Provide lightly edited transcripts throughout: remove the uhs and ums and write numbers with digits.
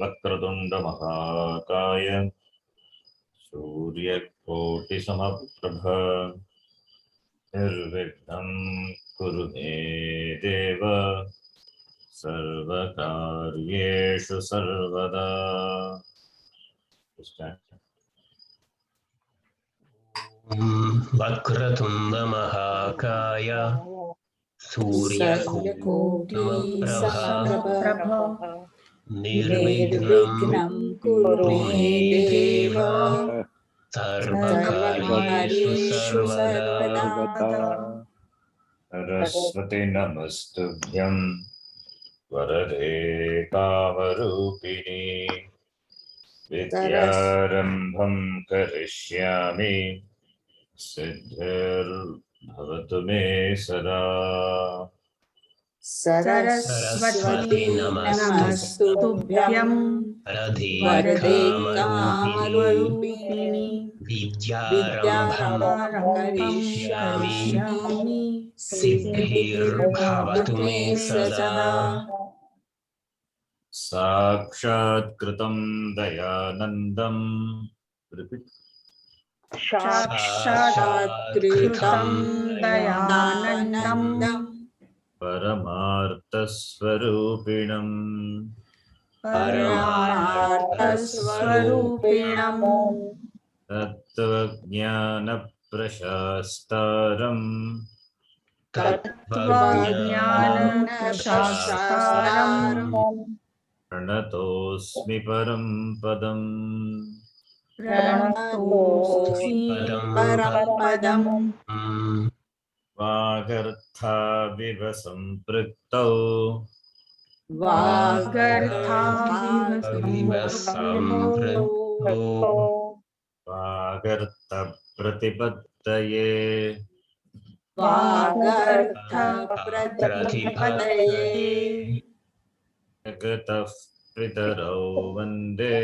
वक्रतुण्डमहाकाय सूर्यकोटिसमप्रभ निर्विघ्नं कुरु मे देव सर्वकार्येषु सर्वदा। वक्रतुंड महाकाय सूर्यकोटि समप्रभ निर्विघ्नं कुरु मे देव सर्वकार्येषु सर्वदा। सरस्वती नमस्तुभ्यं वरदे कामरूपिणी विद्यारम्भं करिष्यामि सिद्धिर्भवतु मे सदा। सरस्वती नमस्तुभ्यं वरदे कामरूपिणी विद्यारम्भं करिष्यामि सिद्धिर्भवतु मे सदा। साक्षात्कृतं दयानन्दं साक्षात्कृतं दयानन्दं परमार्थस्वरूपिणं तत्त्वज्ञानप्रशास्तारं प्रणतोऽस्मि परं पदम्। वागर्थाविव सम्पृक्तौ वागर्थप्रतिपत्तये जगतः पितरौ वन्दे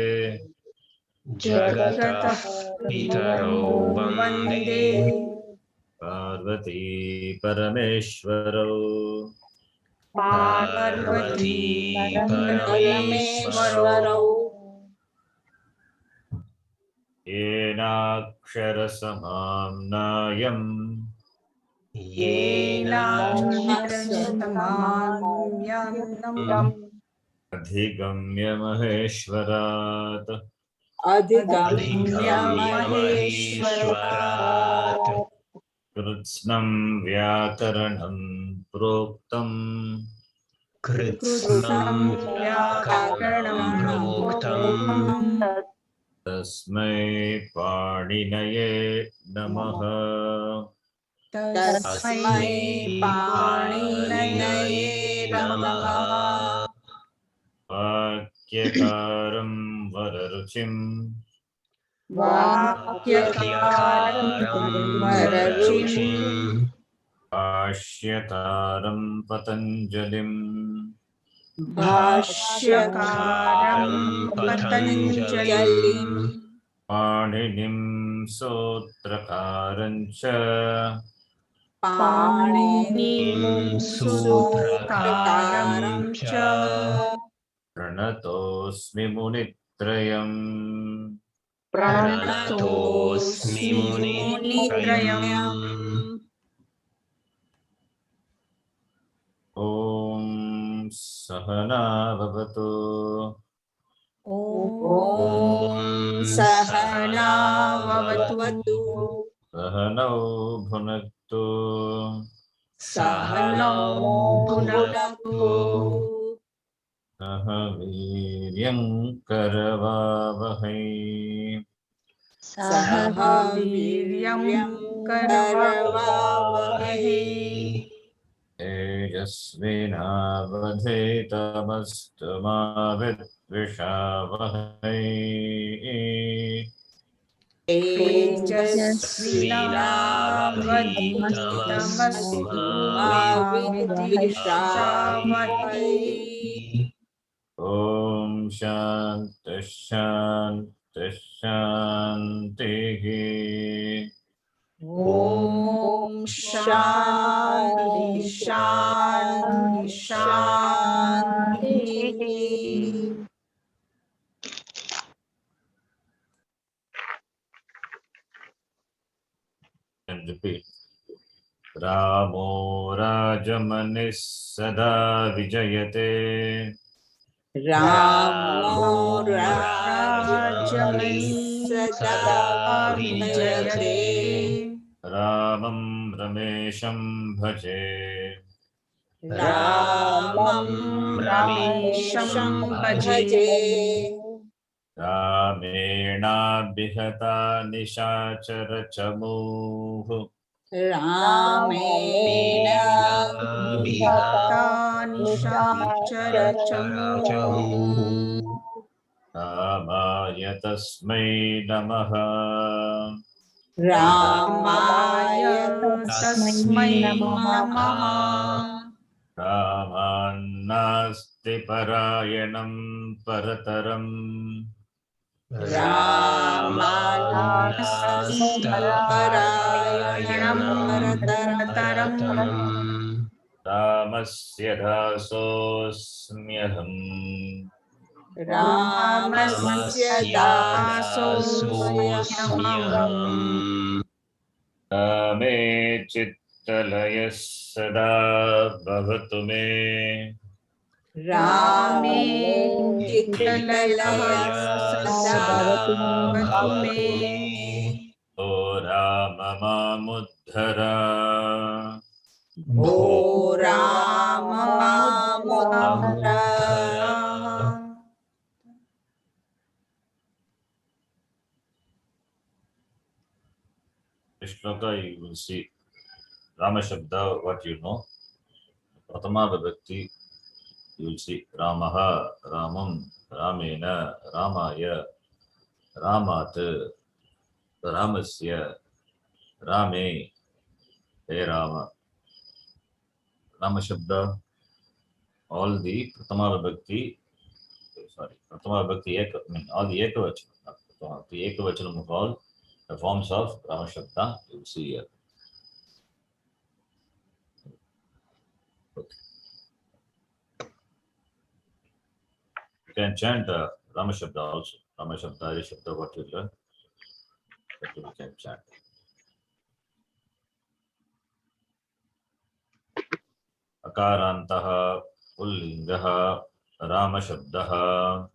पार्वती परमेश्वरौ। येनाक्षरसमाम्नायम् अधिगम्य महेश्वरात् कृत्स्नं व्याकरणं प्रोक्तम् तस्मै पाणिनये नमः। वाक्यकारं वररुचिं भाष्यकारं पतञ्जलिं पाणिनिं सूत्रकारं च प्रणतोऽस्मि मुनित्रयम्। ॐ सहना भवतु सहनौ भुनक्तु सह वीर्यं करवावहै तेजस्विनावधीतमस्तु मा विद्विषावहै ॐ शान्ति शान्ति शान्तिः। ॐ शान्ति शान्ति शान्तिः। can repeat. Ramo Rajamanis Sada Vijayate. Ramo Rajamani सदा विजयते Ramam Ramesham Bhaje. Ramam Ramesham Bhaje Ramena Bihata Nishachara Chamuhu. Ramena विहता Niशाचरचमू Ramaya Tasmai Namaha. Ramaya Tasmai Namaha Ramannasti Parayanam Parataram. Ramanasti Parayanam Parataram Ramasya Dasosmyaham. Ramasya Dasosyaham Rame Chittalaya Sada Bhavatu Me. Rame Chittalaya Sada Bhavatu Me O Rama Mamuddhara. O Rama Mamuddhara This shloka you will see Rama Shabda, what you know. Pratama Vibhakti, you will see Ramaha, Ramam, Ramena, Ramaya, Ramat, Ramasya, Rame, Hey Rama. Rama Shabda, all the Pratama Vibhakti, Pratama Vibhakti, all the Ekavachanam, the Ekavachanam of all the forms of Rama Shabda, you will see here. Okay. You can chant Rama Shabda also. Rama Shabda, Hari Shabda, what you learn, that you can chant. Akarantaha Pullingaha Rama Shabdaha.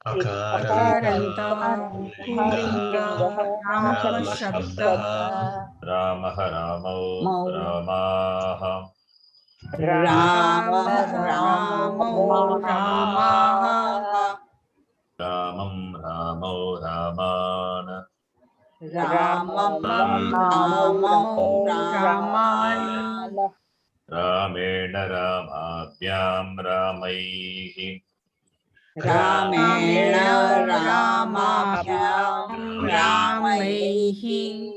अकारन्तः पुल्लिङ्गः रामशब्दः Ramaha Ramau Ramaha. Rama Ramo Ramaha Ramam Ramau Ramana. Ramam Ramo Ramana Ramena Ramabhyam Ramaihi. Ramena Ramabhyam Ramaihi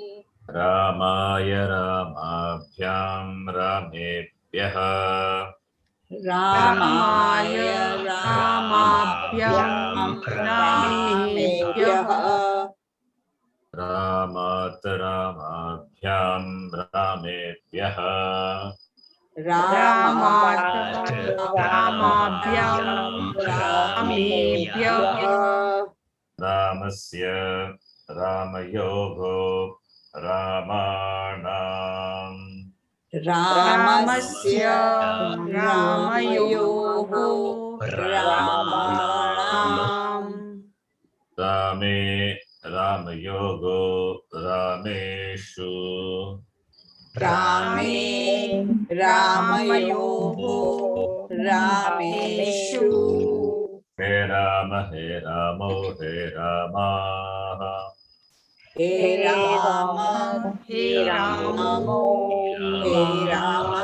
Ramaya Ramabhyam Ramebhyaha. Ramaya Ramabhyam Ramebhyaha Ramat Ramabhyam Ramebhyaha. Ramat Ramabhyam Ramebhyaha Ramasya Ramayogo Ramanam. Ramasya Ramayoho Ramanam Rame Ramayogo Rameshu. Rame Ramayoho Rameshu He Rama He Ramo He Rama. He Rama He Ramo He Rama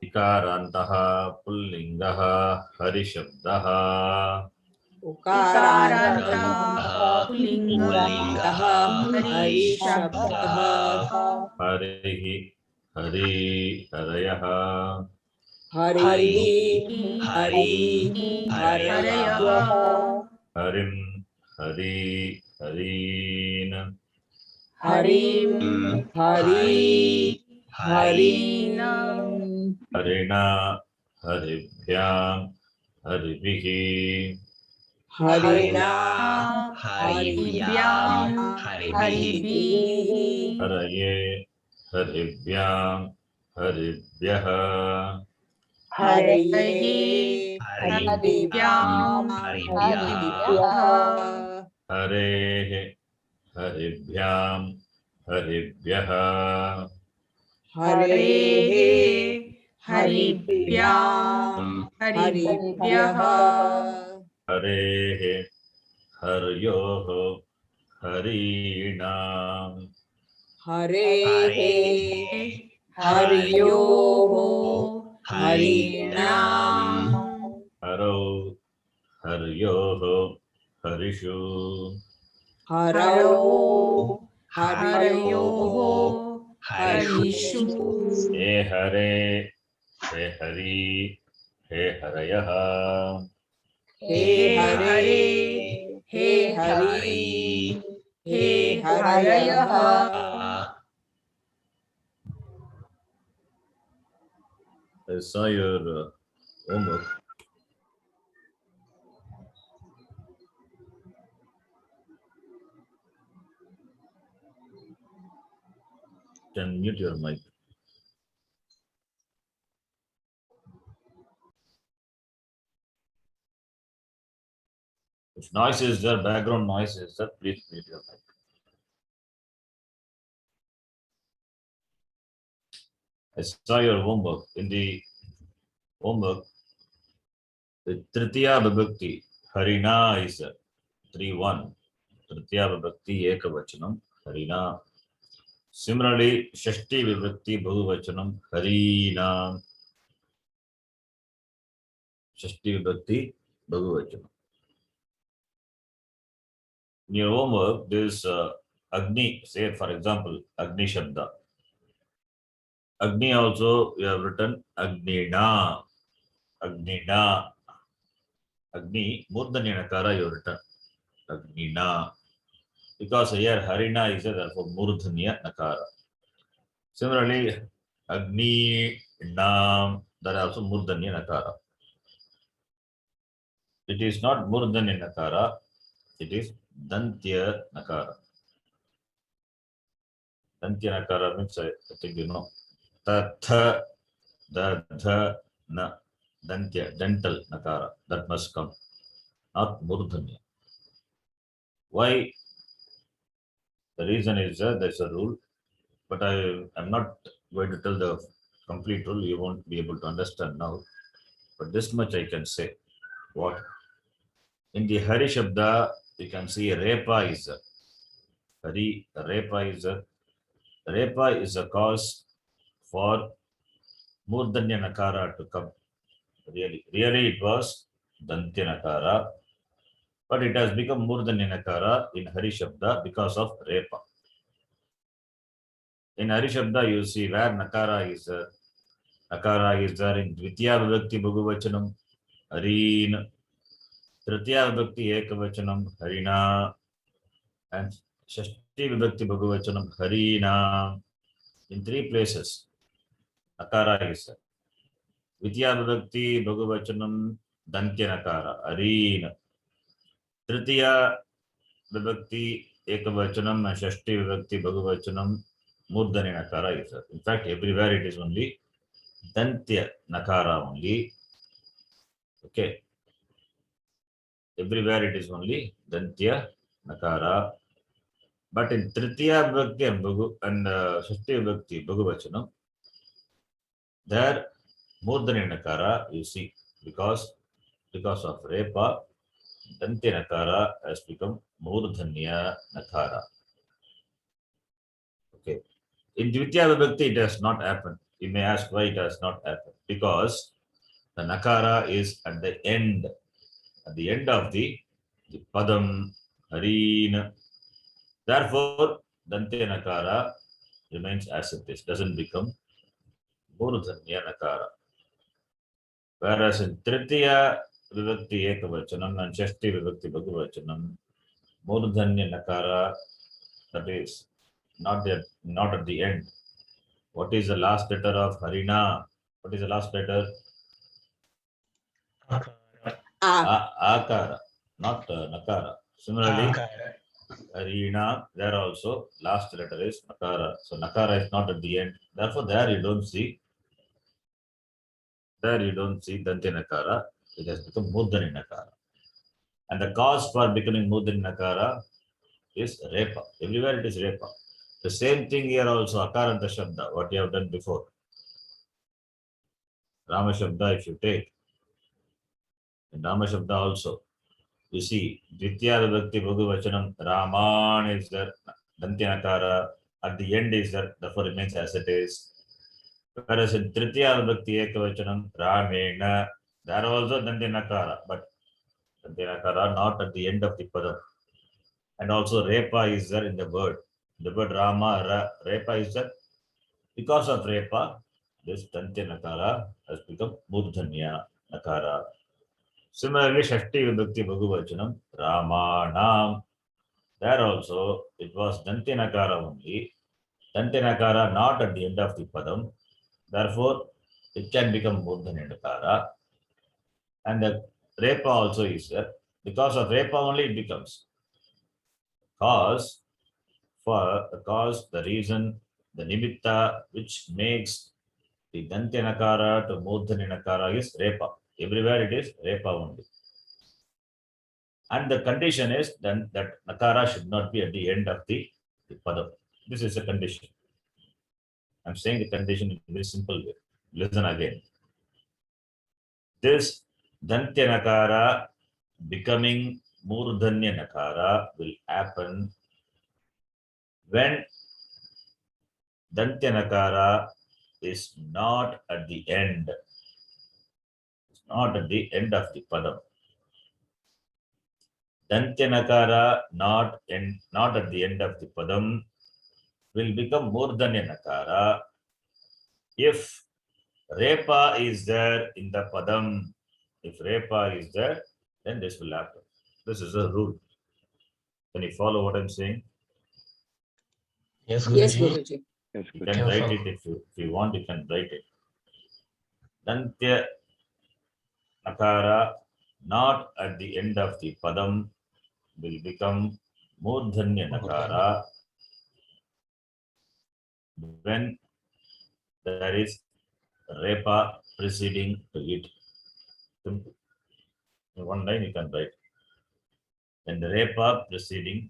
Ikarantaha Pullingaha Hari Shabdaha. Ukarantah Pullingah Hari Shabdah Harihi Hari Harayaha. Hari Hari Harayah Harim Hari Harina. Harim Hari Harina Harina Haribhyam Haribihi. Harina हरिभ्यां हरिभिः हरये हरिभ्यां हरिभ्यः हरये हरिभ्यां हरिभ्यः हरेः हरिभ्यां हरिभ्यः हरेः हरिभ्यां हरिभ्यः हरेः हर्योः हरीणाम् हरेः हर्योः हरीणाम् हरौ हर्योः हरिषु हरौ हरयोः हरिषु हे हरे हे हरि हे हरयः हे हरे हे हरि हे हरयः I saw your homework. Can mute your mic. If noise is there, background noise is there, please mute your mic. I saw your homework. In the homework, the Tritiya Vibhakti, Harina is 3-1. Tritiya Vibhakti Ekavachanam, Harina. Similarly, Shashti Vibhakti Bahuvachanam, Harina. Shashti Vibhakti Bahuvachanam. In your homework, this Agni, say for example, Agni Shabda. Agni also you have written Agnina. Agnina. Agni, Murdhanya Nakara you have written. Agnina. Because here Harina is a therefore Murdhanya Nakara. Similarly, Agni Nam, that also Murdhanya Nakara. It is not Murdhanya Nakara, it is Dantya Nakara. Dantya Nakara means I think you know. Tatha, the, na, Dantya, dental Nakara, that must come, not Murdhanya. Why? The reason is there's a rule, but I'm not going to tell the complete rule, you won't be able to understand now. But this much I can say. What? In the Hari Shabda, you can see Repa is a Hari, Repa is a cause for Murdhanya Nakara to come. Really it was Dantya Nakara, but it has become Murdhanya Nakara in Hari Shabda because of Repa. In Hari Shabda, you see where Nakara is there. Nakara is there in Dvitiya Vibhakti Bhagavachanam, Hareen, Tritiya Vibhakti Ekavachanam, Harina, and Shashti Vibhakti Bhagavachanam, Harina. In 3 places, Nakara is there. Dvitiya Vibhakti Bhagavachanam, Dantya Nakara, Hareen. Tritiya Vibhakti Ekavachanam and Shashti Vibhakti Bhagavachanam, Murdhanya Nakara is there. In fact, everywhere it is only Dantya Nakara only. Okay. Everywhere it is only Dantya Nakara. But in Tritiya Vibhakti and Shashti Vibhakti Bhagavachanam, there Murdhanya Nakara you see because of Repa, Dantya Nakara has become Murdhanya Nakara. Okay. In Dvitiya Vibhakti it has not happened. You may ask why it has not happened. Because the Nakara is at the end of the Padam, Hareen. Therefore, Dantya Nakara remains as it is, doesn't become Murdhanya Nakara. Whereas in Tritiya Vibhakti Ekavachanam and Shashti Vibhakti Bhagavachanam, Murdhanya Nakara, that is not at the end. What is the last letter of Harina? What is the last letter? Akara, not Nakara. Similarly, Akara. Arina, there also last letter is Nakara. So Nakara is not at the end. Therefore, there you don't see Dante Nakara. It has become Murdhani Nakara. And the cause for becoming Murdhani Nakara is Repa. Everywhere it is Repa. The same thing here also, Akaranta Shabda, what you have done before. Rama Shabda, if you take, in Rama Shabda also, you see, Dvitiya Vibhakti Bhagavachanam, Raman is there, Dante Nakara, at the end is there, therefore remains as it is. Whereas in Tritiya Vibhakti Ekavachanam, Ramena, there also Dante Nakara, but Dante Nakara not at the end of the Padam. And also Repa is there in the word. The word Rama, Repa is there. Because of Repa, this Dante Nakara has become Murdhanya Nakara. Similarly, Shashti Vibhakti Bhagavachanam, Ramanam. There also it was Dante Nakara only. Dante Nakara not at the end of the Padam. Therefore, it can become Murdhanya Nakara. And the Repa also is there. Because of Repa only it becomes. Cause, the reason, the nimitta which makes the Dante Nakara to Murdhani Nakara is Repa. Everywhere it is Repa only. And the condition is then that Nakara should not be at the end of the Padam. This is a condition. I'm saying the condition in a very simple way. Listen again. This Dante Nakara becoming Murdhanya Nakara will happen when Dante Nakara is not at the end. It's not at the end of the Padam. Dante Nakara not at the end of the Padam will become Murdhanya Nakara if Repa is there in the Padam. If Repa is there, then this will happen. This is a rule. Can you follow what I'm saying? Yes, Yes, Guruji. Guruji. Yes, You Guruji. can write follow. it if you want, you can write it. Dante Nakara not at the end of the Padam will become Murdhanya Nakara when there is Repa preceding to it. Simple. In one line you can write. When the Repa preceding,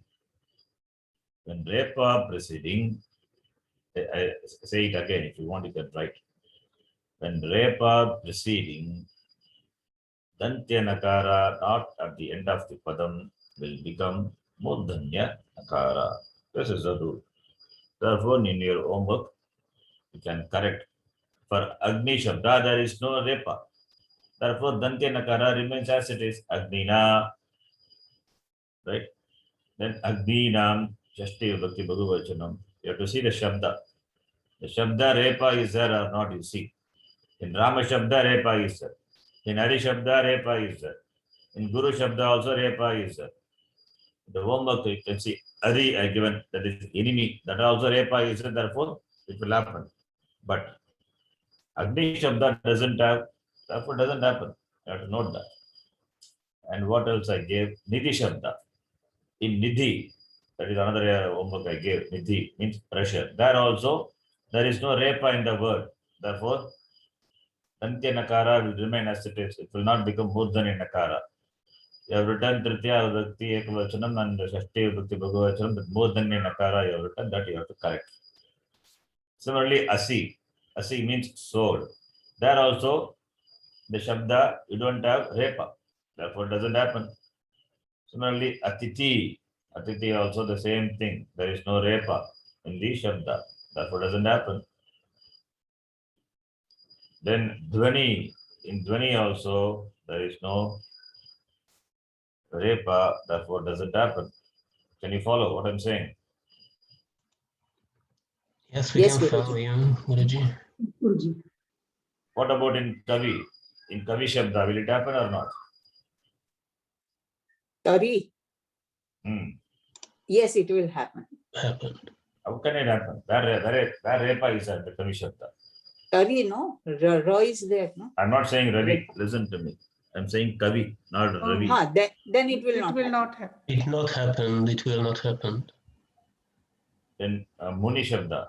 I say it again, if you want you can write. When Repa preceding, Dante Nakara not at the end of the Padam will become Murdhanya Nakara. This is the rule. Therefore, in your homework, you can correct. For Agni Shabda, there is no Repa. Therefore, Dante Nakara remains as it is, Agnina. Right? Then Agninam, Shashti Vibhakti Bhagavachanam. You have to see the Shabda. The Shabda Repa is there or not, you see. In Rama Shabda, Repa is there. In Hari Shabda, Repa is there. In Guru Shabda also, Repa is there. The homework, you can see Hari I given, that is enemy. That also Repa is there, therefore it will happen. But Agni Shabda doesn't have, therefore doesn't happen. You have to note that. And what else I gave? Nidhi Shabda. In Nidhi, that is another homework I gave. Nidhi means pressure. There also, there is no Repa in the word. Therefore, Dante Nakara will remain as it is. It will not become Murdhani Nakara. You have written Tritiya Vibhakti Ekavachanam and Shashti Vibhakti Bhagavachanam, but Murdhani Nakara you have written, that you have to correct. Similarly, Asi. Asi means sword. There also, the Shabda, you don't have Repa. Therefore, it doesn't happen. Similarly, Atiti. Atiti also the same thing. There is no Repa in the Shabda. Therefore, doesn't happen. Then Dhvani. In Dhvani also, there is no Repa. Therefore, doesn't happen. Can you follow what I'm saying? Yes, we Yes, can Guruji. follow you, Guruji. What about in Kavi? In Kavi Shabda, will it happen or not? Tari. Hmm. Yes, it will happen. Happened. How can it happen? Where Repa is at the Kavi Shabda? Tari, no? Ra is there, no? I'm not saying Ravi. Listen to me. I'm saying Kavi, not Oh, Ravi. Then it will It not will happen. not happen. It not happened. It will not happen. Then Muni Shabda.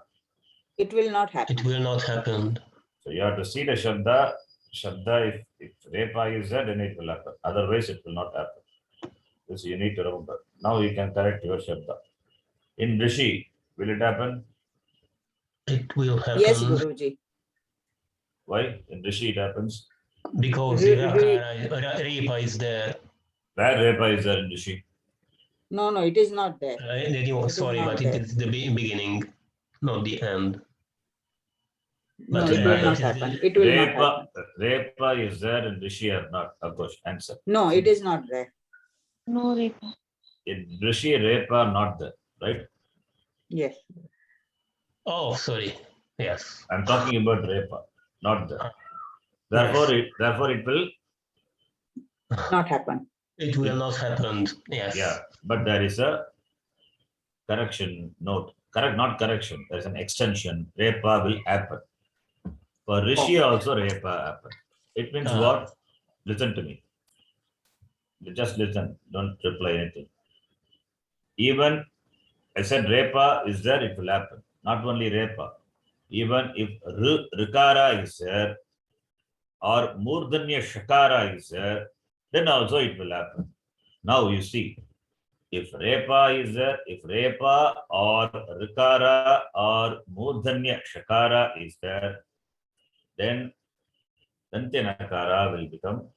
It will not It happen. will not happen. So you have to see the Shabda. Shabda, if Repa is there, then it will happen. Otherwise, it will not happen. This you need to remember. Now you can correct your Shabda. In Rishi, will it happen? It will happen. Yes, Guruji. Why? In Rishi it happens. Because Re- Repa is there. Where Repa is there in Rishi? No, it is not there. Sorry, not but there. it is the beginning, not the end. No, But it will matter. not happen. It will not happen. Repa is there in Rishi or not? Of course, answer. No, it is not there. No, Repa. In Rishi, Repa not there, right? Yes. Oh, sorry. Yes. I'm talking about Repa, not there. Therefore, it will. Not happen. It will not happen. Yes. Yeah, but there is a correction note. Correct, not correction. There is an extension. Repa will happen. For Rishi also Repa happen. It means what? Listen to me. Just listen. Don't reply anything. Even I said Repa is there, it will happen. Not only Repa. Even if Rikara is there or Murdanya Shakara is there, then also it will happen. Now you see, if Repa is there, if Repa or Rikara or Murdanya Shakara is there, then Dantya Nakara will become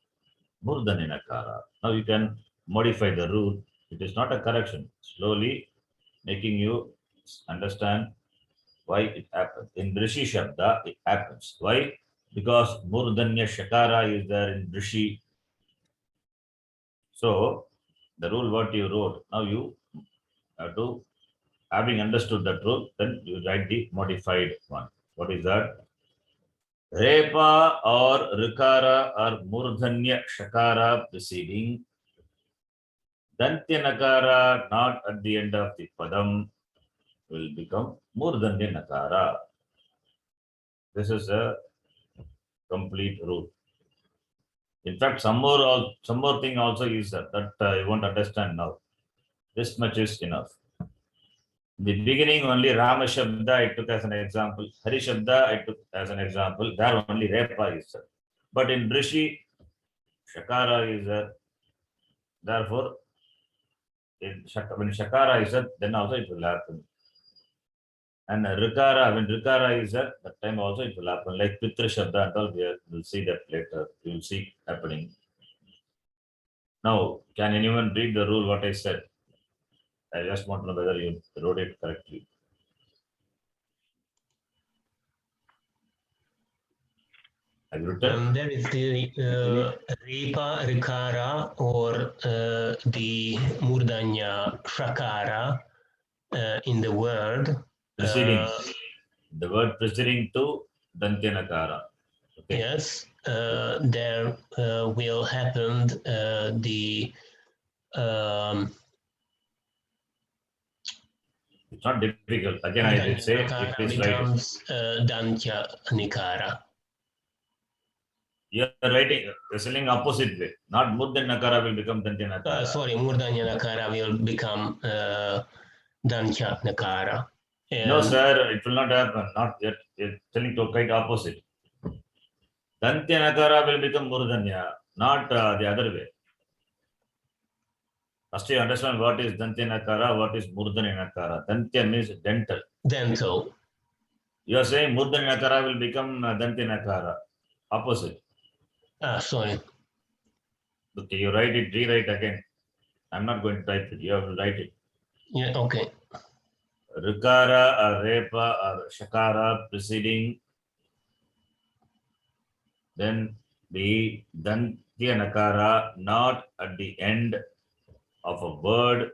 Murdanya Nakara. Now you can modify the rule. It is not a correction. Slowly making you understand why it happens. In Rishi Shabda, it happens. Why? Because Murdanya Shakara is there in Rishi. So, the rule what you wrote, now you have to, having understood that rule, then you write the modified one. What is that? Repa or Rikara or Murdanya Shakara preceding Dantya Nakara not at the end of the Padam will become Murdanya Nakara. This is a complete rule. In fact, some more thing also is that you won't understand now. This much is enough. In the beginning, only Rama Shabda I took as an example. Hari Shabda I took as an example. There only Repa is there. But in Rishi, Shakara is there. Therefore, when Shakara is there, then also it will happen. And Rikara, when Rikara is there, that time also it will happen. Like Pitra Shabda and all, we'll see that later. You will see happening. Now, can anyone read the rule what I said? I just want to know whether you wrote it correctly. Have you written? There is the Repa, Rikara, or the Murdanya Shakara in the word. Preceding. The word preceding to Dantya Nakara. Okay. Yes, there will happen the It's not difficult. Again, I did say it is right. becomes Dantya Nikara. You are writing, you're selling opposite way. Not Murdanya Nakara will become Dantya Nakara. Sorry, Murdanya Nakara will become Dantya Nakara. No, sir, it will not happen. Not yet. You're telling to quite opposite. Dantya Nakara will become Murdanya, not the other way. First, you understand what is Dantya Nakara, what is Murdanya Nakara. Dantya means dental. Dental. You are saying Murdanya Nakara will become Dantya Nakara. Opposite. Sorry. Okay, you write it, rewrite again. I'm not going to type it. You have to write it. Yeah, okay. Rikara or Repa or Shakara preceding, then the Dantya Nakara not at the end of a word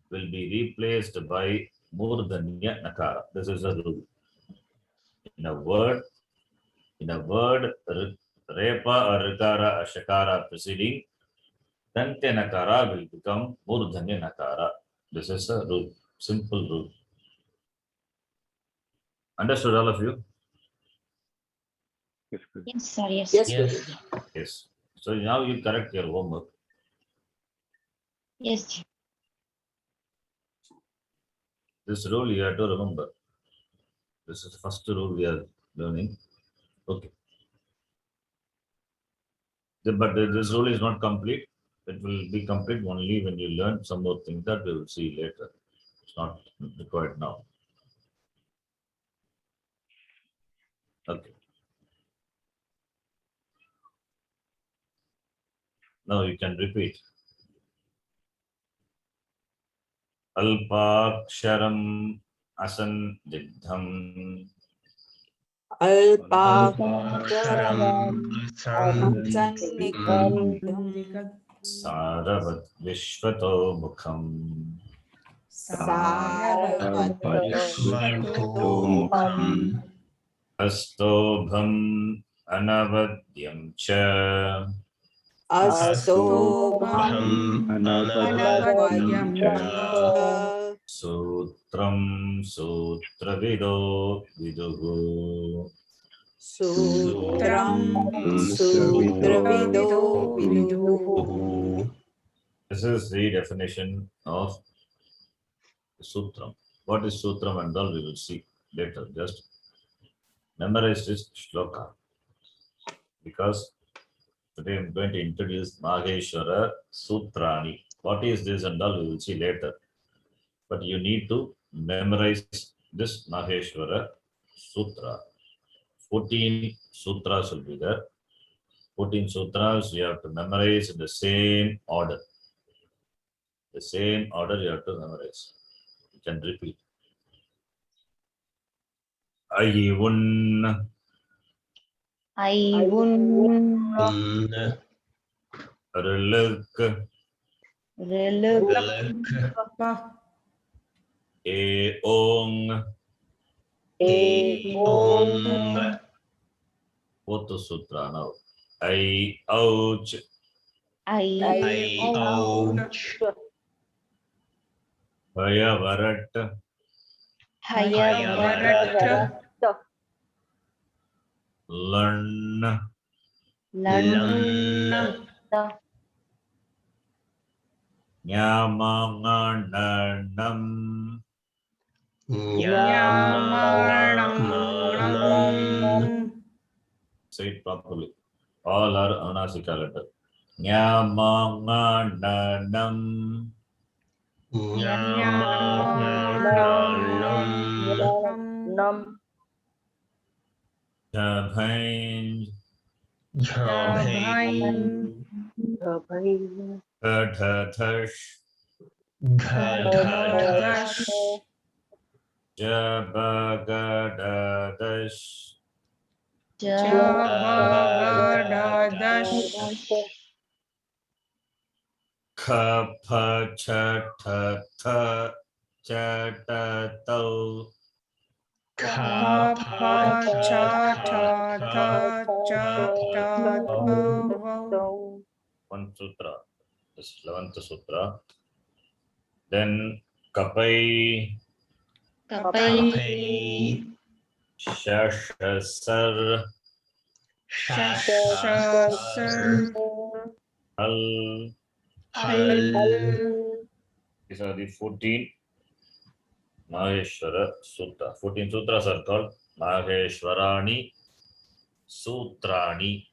will be replaced by Murdanya Nakara. This is a rule. In a word, Repa or Rikara or Shakara preceding, Dantya Nakara will become Murdanya Nakara. This is a rule. Simple rule. Understood, all of you? Yes, sir. Yes. Yes, Yes. Guruji. Yes. So now you correct your homework. Yes. This rule you have to remember. This is the first rule we are learning. Okay. But this rule is not complete. It will be complete only when you learn some more things that we will see later. It's not required now. Okay. Now you can repeat. Alpaksharam asandigham. Alpaksharam Alpaksharam Saravat Vishvato Mukham. Vishvatomukham Astobham Anavadyam Cha. Astobham Anavadyam Anavadyam Sutram Sutravido Viduhu. Sutram Sutravido Viduhu. This is the definition of Sutram. What is Sutram and all we will see later. Just memorize this shloka. Because today I'm going to introduce Maheshwara Sutrani. What is this and all we will see later. But you need to memorize this Maheshwara Sutra. 14 sutras will be there. 14 sutras you have to memorize in the same order. The same order you have to memorize. You can repeat. Ayivun. Riluk. Eong. Fourth sutra now. I ouch. Hayavarat. Learn. Nyamangananam. Say it properly. All are Anasika letter. Nyamangananam. Jabhain. Gadhadash. Jabagadadash. Kapachatata chatato. One sutra. This is 11th sutra. Then Kapai. Shashasar. Hal. These are the 14 Maheshwara Sutra. 14 sutras are called Maheshwarani Sutrani.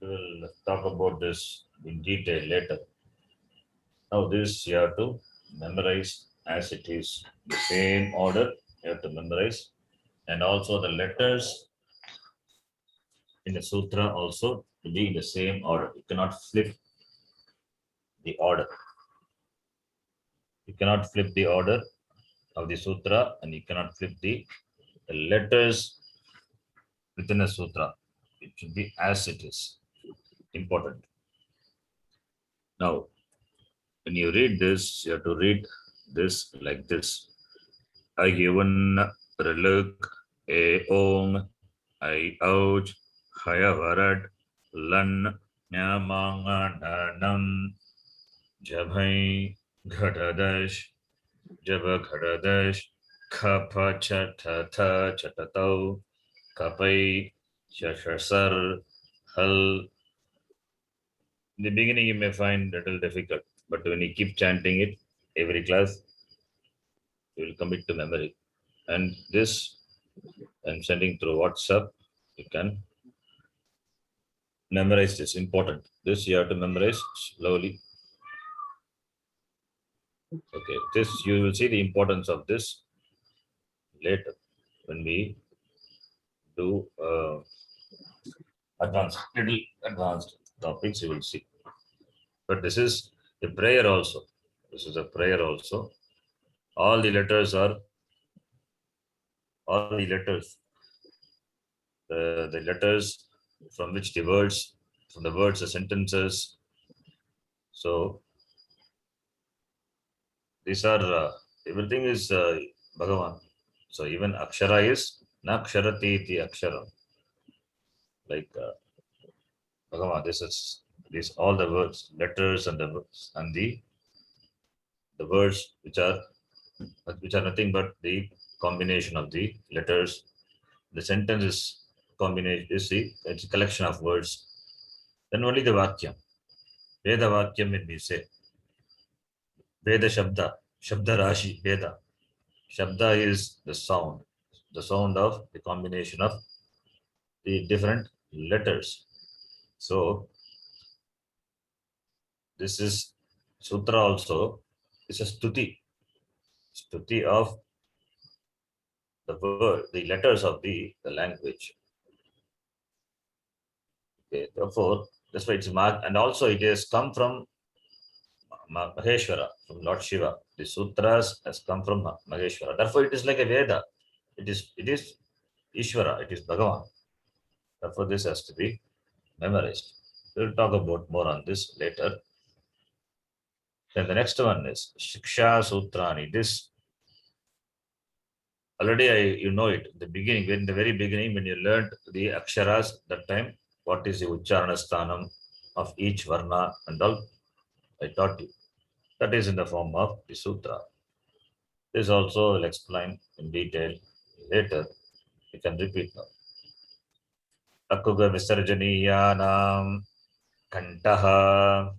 We will talk about this in detail later. Now this you have to memorize as it is. The same order you have to memorize. And also the letters in the sutra also to be in the same order. You cannot flip the order. You cannot flip the order of the sutra and you cannot flip the letters within a sutra. It should be as it is. Important. Now, when you read this, you have to read this like this. I given reluk a ong I ouch hayavarat lan nyamangananam jabhai ghadadash jabaghdadash khapa chatata chatatau kapai shashasar Hal. In the beginning, you may find a little difficult, but when you keep chanting it every class, you will commit to memory. And this I'm sending through WhatsApp. You can memorize this. Important. This you have to memorize slowly. Okay. This you will see the importance of this later when we do little advanced topics. You will see. But this is a prayer also. This is a prayer also. All the letters are all the letters. The letters from which the words, from the words, the sentences. So these are everything is Bhagavan. So even Akshara is Naksharati iti Akshara. Like Bhagavan, this is these all the words, letters and the words and the words which are nothing but the combination of the letters. The sentence is combination, you see, it's a collection of words. Then only the Vakyam. Veda Vakyam when we say. Veda Shabda. Shabda Rashi, Veda. Shabda is the sound of the combination of the different letters. So this is Sutra also. It's a stuti of the word, the letters of the language. Okay, therefore, that's why it's marked, and also it has come from Maheshwara, from Lord Shiva. The sutras has come from Maheshwara. Therefore, it is like a Veda. It is Ishvara. It is Bhagavan. Therefore, this has to be memorized. We'll talk about more on this later. Then the next one is Shiksha Sutrani. This already you know it. The beginning, in the very beginning, when you learned the aksharas, that time, what is the Ucharana Sthanam of each Varna and all, I taught you. That is in the form of the Sutra. This also will explain in detail later. You can repeat now. Akuga Visarjaniyanam Kantaha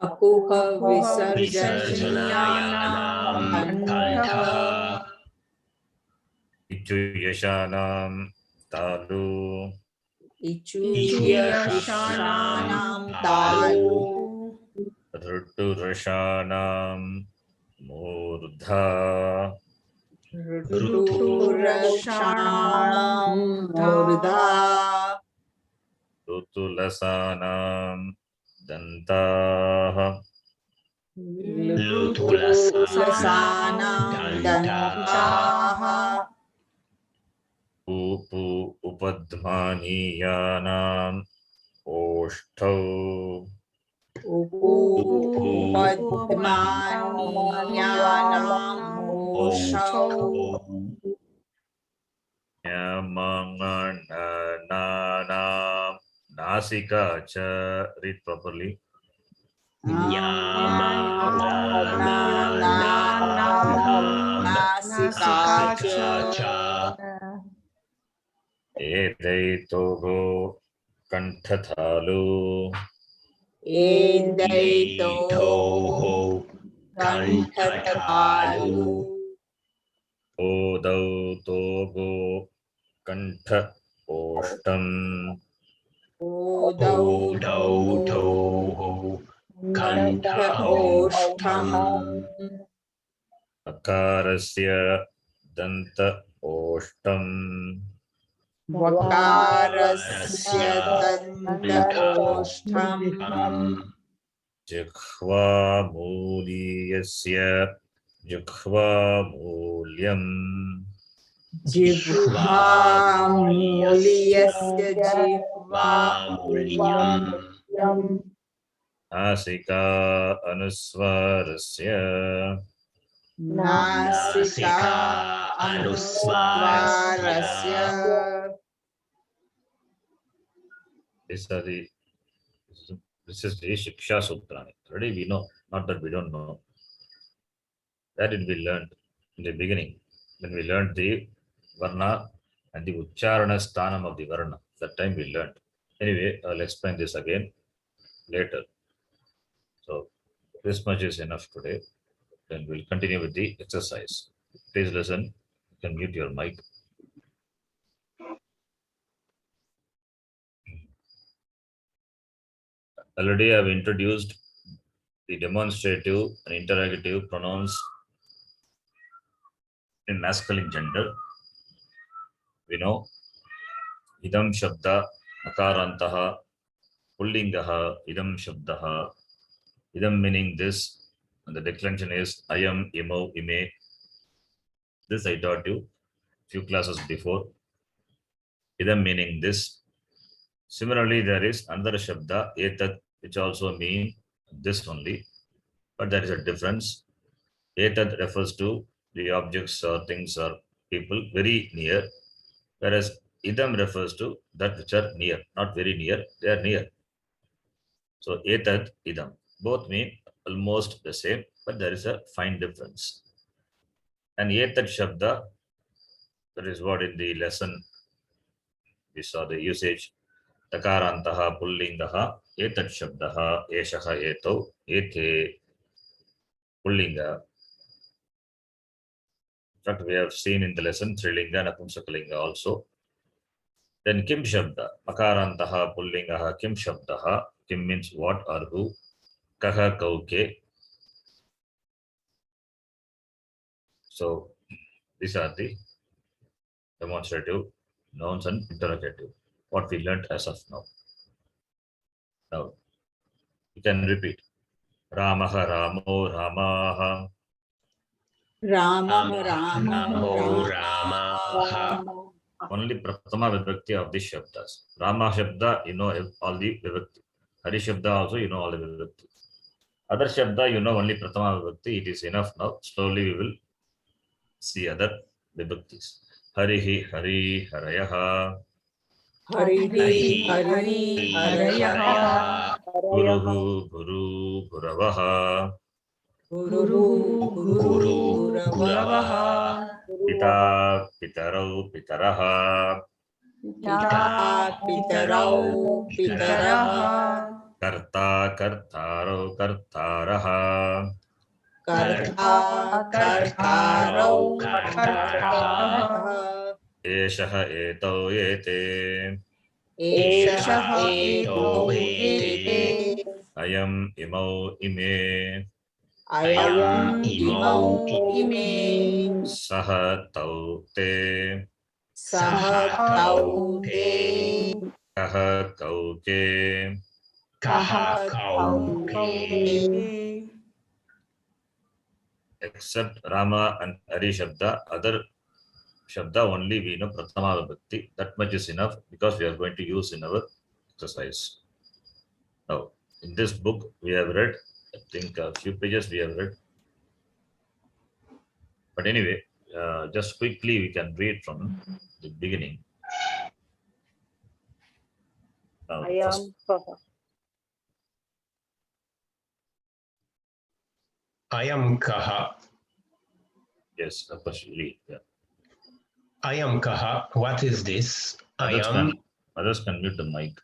Akuha Visarjanayanam Kantaha Ichu Yashanam Talu Ichuyashanam Talu Rutu Rashanam Murdha Ruturashanam Murdha Rutulasanam Dantaha Lutulasanam Dantaha Upu Upadmaniyanam Oshtau Upadmaniyanam Oshau Yamangananam Nasika cha. Read properly. Nasika Edaitogo Kanthathalu Edaito Kanthathalu Odau Togo Kantha Oshtam Odau Kantha Oshtam Akarasya Danta Oshtam Vakarasya Danta Oshtam Jikhva Muliyasya Jikhva Mulyam Jivha Muliyasya Jivha Mulyam Nasika Anusvarasya Nasika Anusvarasya. This is the Shiksha Sutra. Already we know, not that we don't know. That did we learned in the beginning when we learned the Varna and the Ucharana Sthanam of the Varna. That time we learned. Anyway, I'll explain this again later. So this much is enough today. Then we'll continue with the exercise. Please listen. You can mute your mic. Already I've introduced the demonstrative and interrogative pronouns in masculine gender. We know idam shabda akarantaha pullingaha idam shabdaha. Idam meaning this, and the declension is I am, imo, ime. This I taught you few classes before. Idam meaning this. Similarly, there is another shabda, etat, which also mean this only, but there is a difference. Etat refers to the objects or things or people very near, whereas idam refers to that which are near, not very near, they are near. So etat, idam, both mean almost the same, but there is a fine difference. And etat shabda, that is what in the lesson we saw the usage. Takarantaha pullingaha etat shabdaha eshaha etau ete pullinga. In fact, we have seen in the lesson Trilinga and Apumsakalinga also. Then kim shabda, makarantaha pullingaha kim shabdaha. Kim means what or who. Kaha kauke. So these are the demonstrative nouns and interrogative, what we learnt as of now. Now you can repeat. Ramaha Ramo Ramaha. Rama Ramo Ramaha. Only Prathama Vibhakti of the Shabdas. Rama Shabda, you know all the Vibhakti. Hari Shabda also, you know all the Vibhakti. Other Shabda, you know only Prathama Vibhakti. It is enough now. Slowly we will see other Vibhaktis. Harihi, Hari, Harayaha. Harihi Hari Harayaha Guruhu, Guru, Guravaha. Guru Guru Guravaha Pita, Pitarau, Pitaraha. Pita Pitarau Pitaraha Karta, Kartaro, Kartaraha. Karta Kartarau Kartaraha Eshaha, Etau, Ete. Eshaha Eto Ete Ayam, Imau, Ime. Ayam Imau Ime Saha, Tau, Te. Saha Tau Te Kaha, Kauke. Kaha Kauke. Except Rama and Hari Shabda, other Shabda only we know Prathama Vibhakti. That much is enough because we are going to use in our exercise. Now, in this book we have read, I think a few pages we have read. But anyway, just quickly we can read from the beginning. Now, first, Ayam Kaha. yes, of course, read. Yeah. Ayam Kaha. What is this? Others can mute the mic.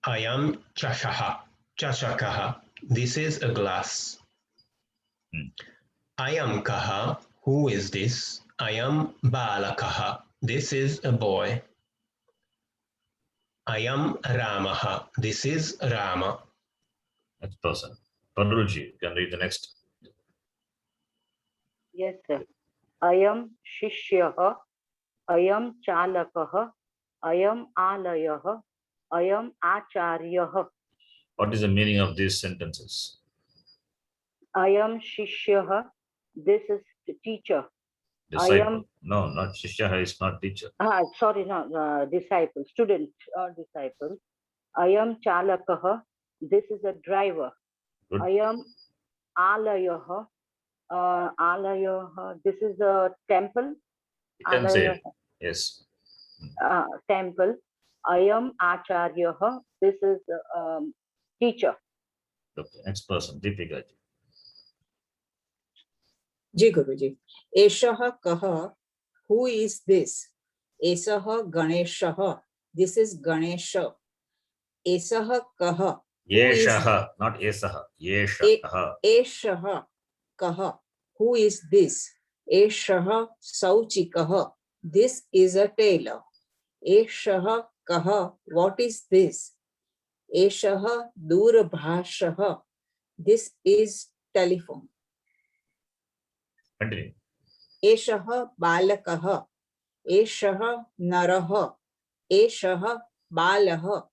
Ayam Chashaha. Chashakaha. This is a glass. Ayam Kaha. Who is this? Ayam Balakaha. This is a boy. Ayam Ramaha. This is Rama. Next person. Parulji, you can read the next. Yes, sir. Ayam Shishyah, Ayam Chalakah, Ayam Alayah, Ayam Acharyah. What is the meaning of these sentences? Ayam Shishyah, this is the teacher. Disciple. No, not Shishya is not teacher. Sorry, no, disciple, student or disciple. Ayam Chalakah, this is a driver. Good. Ayam Alayah, Alayah, this is a temple. You can say it. Alayah. Yes. Temple. Ayam Acharyah, this is teacher. Okay. Next person, Deepika ji. Ji Guruji. Eshaha Kaha, who is this? Esaha Ganeshah, This is Ganesha. Esah Kah. Who is Yeshah, not Esah. Yeshah. Esha Kah. Who is this? Esha Sauchikah. This is a tailor. Esha Kah. What is this? Esha Durabhashah. This is telephone. Continue. Esha Balakah. Esha Narah. Esha Balah.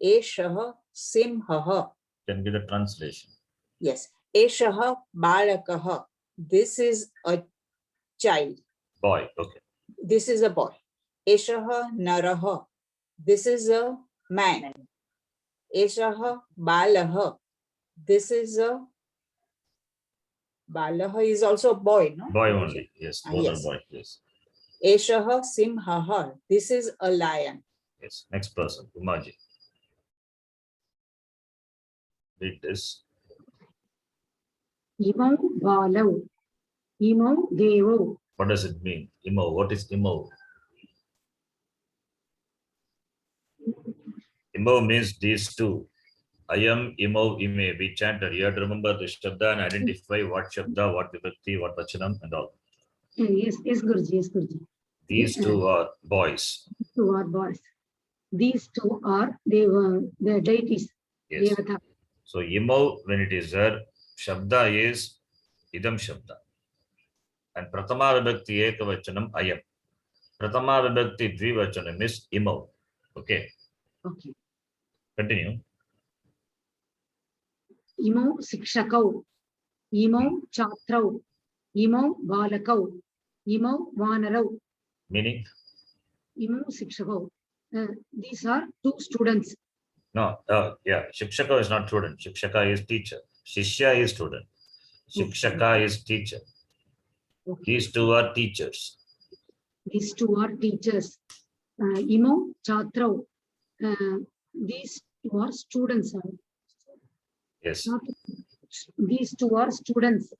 Esha Simhah. Can give the translation. Yes. Esha Balakah. This is a child. Boy. Okay. This is a boy. Esha Narah. This is a man. Esha Balah. This is a Balah is also a boy, no? Boy only. Yes. Both Yes. are boy. Yes. Esha Simhah. This is a lion. Yes. Next person. Umaji. Read this. Imau balau. Imau devo. What does it mean? Imo. What is Imo? Imo means these two. Ayam, Imo, Ime. We chanted. You have to remember the Shabda and identify what Shabda, what Vibhakti, what Vachanam and all. Yes, Guruji, yes, Guruji. These two are boys. Two are boys. These two are the deities. Yes. Devata. So Imo, when it is there, Shabda is Idam Shabda. And Pratama Vibhakti Ekavachanam Ayam. Pratama Vibhakti Dvivachanam is Imo. Okay. Okay. Continue. Imau Sikshakau. Imau Chatrau. Imau Balakau. Imau Vanarau. Meaning? Imau Sikshakau. These are two students. No. Yeah. Shikshaka is not student. Shikshaka is teacher. Shishya is student. Shikshaka is teacher. Okay. These two are teachers. These two are teachers. Imau Chatrau. These two are students. Yes. These two are students.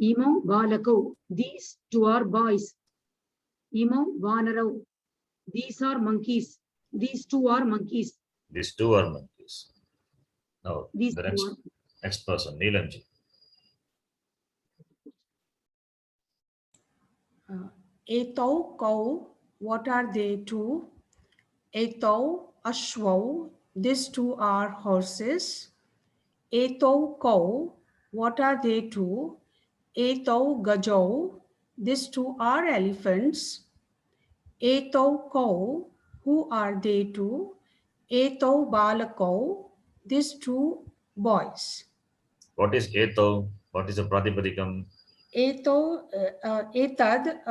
Imau Balakau. These two are boys. Imau Vanarau. These are monkeys. These two are monkeys. These two are monkeys. Now, These the two next person, Neelamji. Etau kau, what are they two? Etau ashwau, these two are horses. Etau kau, what are they two? Etau gajau, these two are elephants. Etau kau, who are they two? Etau balakau, these two boys. What is Eto? What is the Pratipadikam? Eto, etad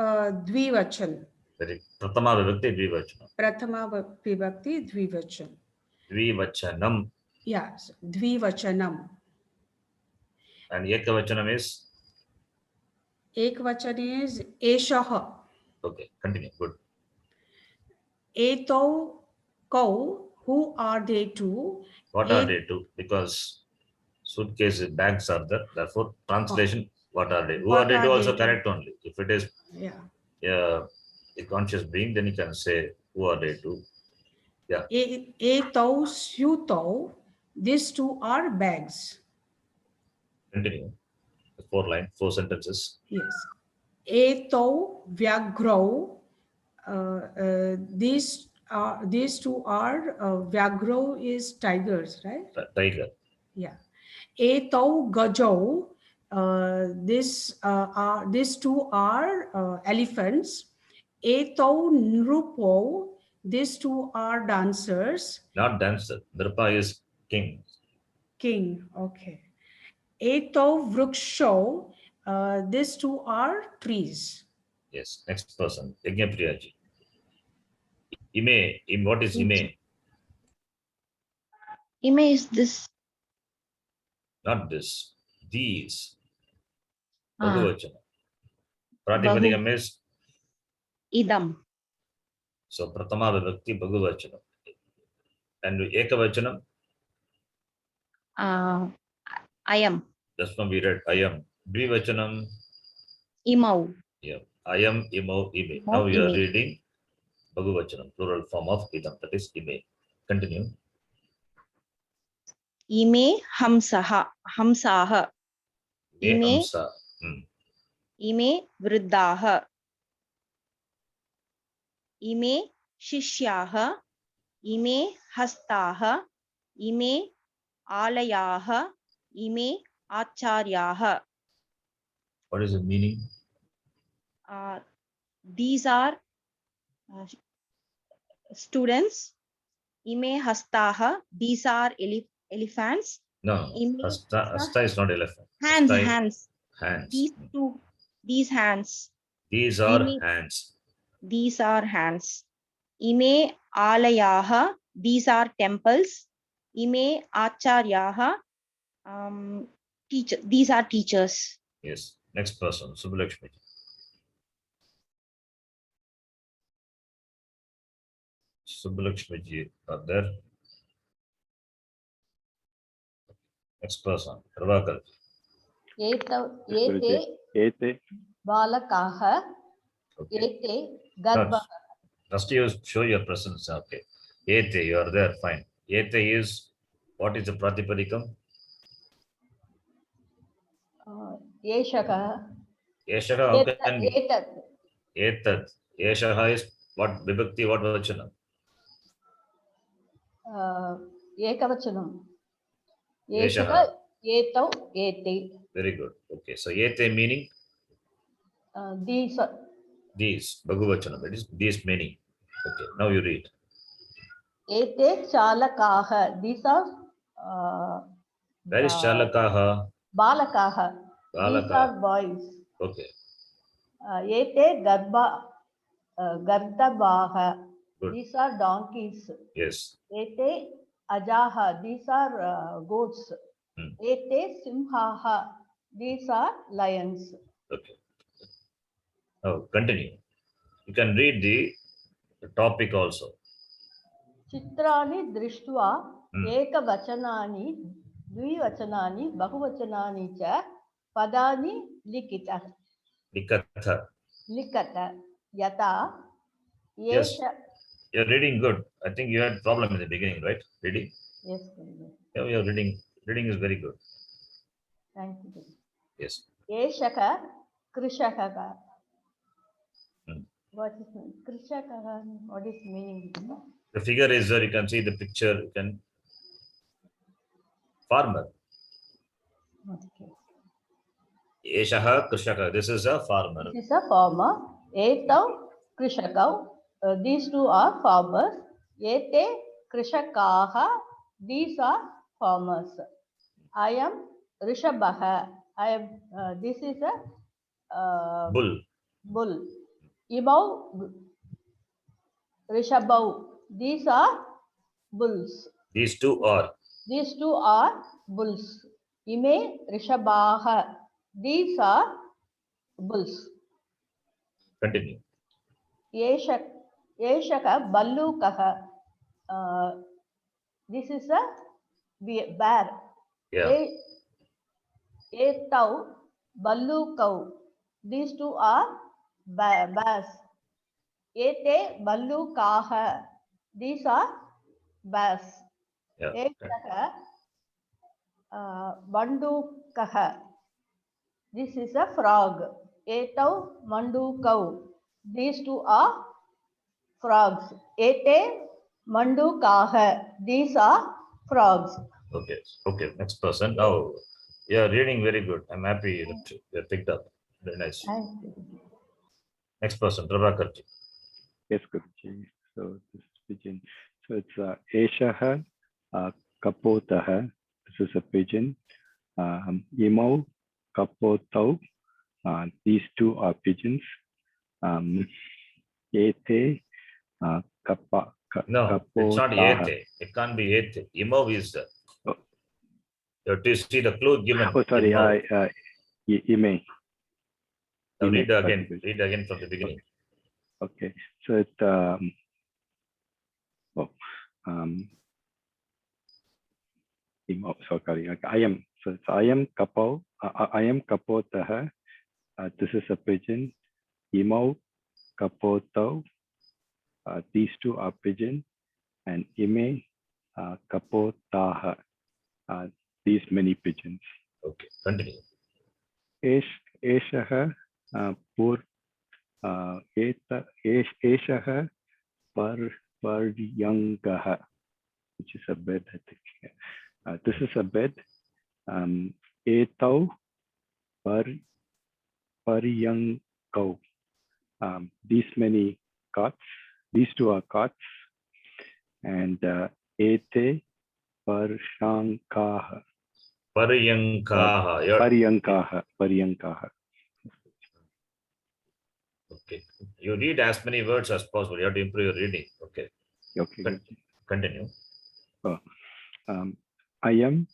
dvivachan. Very Pratama Vibhakti Dvivachanam. Prathama vibhakti dvivachan. Dvivachanam. Yes, dvivachanam. And Ekavachanam is? Ekvachan is eshaha. Okay, continue. Good. Eto kau, who are they two? What are they two? Because suitcase bags are there. Therefore, translation, what are they? Who What are they are two they also two? correct only. If it is Yeah. a conscious being, then you can say, who are they two? Etau syutau, these two are bags. Continue. 4 sentences. Yes. Etau vyagrau, these two are vyagro is tigers, right? Tiger. Yeah. Etau gajau, these two are elephants. Etau nrupo, these two are dancers. Not dancer. Nirpa is king. King, okay. Etau vruksho, these two are trees. Yes. Next person. Yajnapriyaji. Ime. What is Ime? Ime is this. Not this. These. Ah, Bhagavachana. Pratipadikam is? idam. So Pratama Vibhakti Bhagavachanam. And Ekavachanam? Ayam. Just now we read Ayam. Dvivachanam? Imau. Yeah. Ayam, Imo, Ime. Imo, Now we are Ime. reading Bahuvachanam, plural form of idam, that is ime. Continue. Ime hamsaha. Hamsaha. Me Ime, hamsa. ime vriddaha. Ime shishyaha. Ime hastaha. Ime alayaha. Ime acharyaha. What is the meaning? These are students. Ime hastaha. These are elephants. No, Ime hasta is not elephant. hands, Hasta is hands. hands. These hands. These are Ime- hands. These are hands. Ime alayaha. These are temples. Ime acharyaha. Teacher. These are teachers. Yes. Next person, Subbalakshmi. Subbalakshmi ji are there. Next person, Prabhakar. Ete balakaha, Okay. ete garba. Just you show your presence. Okay. Ete, you are there. Fine. Ete is, what is the Pratipadikam? Yeshaka, Yeshaha, how can be? etat, Etad. Yeshaha is what Vibhakti, what Vachana? ekavachanam. Yeshaha. Yeshaka, etau, ete. Very good. Okay. So Ete meaning These these. Bhagavachana. That is these many. Okay. Now you read. ete chalakaha. These are Where is Chalakaha? balakaha. These Balaka. are boys. Okay. Ete gardabaha. Good. These are donkeys. Yes. Ete ajaha. These are goats. Ete simhaha. These are lions. Okay. Now continue. You can read the topic also. Chitrani drishtva ekavachanani dvivachanani bahuvachanani cha padani likita Likatha. likata yata Yes. yesha. You're reading good. I think you had problem in the beginning, right? Reading. Yes, Yeah, you're reading. Reading is very good. thank you. Yes. Yeshaka krishaka. Hmm. What is krishaka? What is meaning? The figure is there. You can see the picture. You can farmer. Okay. Eshaha Krishaka. This is a farmer. This is a farmer. Etau krishakau. These two are farmers. Ete krishakaha. These are farmers. I am Rishabhaha. I am. This is a Bull. bull. Imau Rishabhau. These are bulls. These two are. These two are bulls. Ime Rishabhaha. These are bulls. Continue. Yeshaka Ballukaha. This is a bear. Yeah. Etau Ballukau. These two are bears. Ete Ballukaha. These are bears. Yeah. Etaka Bandukaha. This is a frog. Etau Mandukau. These two are frogs. Ete Mandukaha. These are frogs. Okay. Okay. Next person. Now, you're reading very good. I'm happy that you picked up. Very nice. Thank you. Next person, Prabhakar. Yes, Guruji. So this pigeon. So it's Eshaha Kapotaha. This is a pigeon. Imau Kapotau. These two are pigeons. Ete Kapa. No, it's not Kapotaha. Ete. It can't be Ete. Imov is the. Oh. You have to see the clue given. Oh, sorry. Imov. Ime. Now Ime, read again. sorry. Read again from the beginning. Okay. So it's sorry. I am. So it's I am Kapo. I am Kapotaha. This is a pigeon. Imau Kapoto. these two are pigeon, and ime kapotaha, these many pigeons. Okay, continue. Eshaha Eshaha Paryangaha, which is a bed, I think. This is a bed. Etau Paryangau. These many cots. These two are cots. And Ete Parshankaha. Paryankaha. Paryankaha. Okay. You read as many words as possible. You have to improve your reading. Okay. Okay. Continue. I am.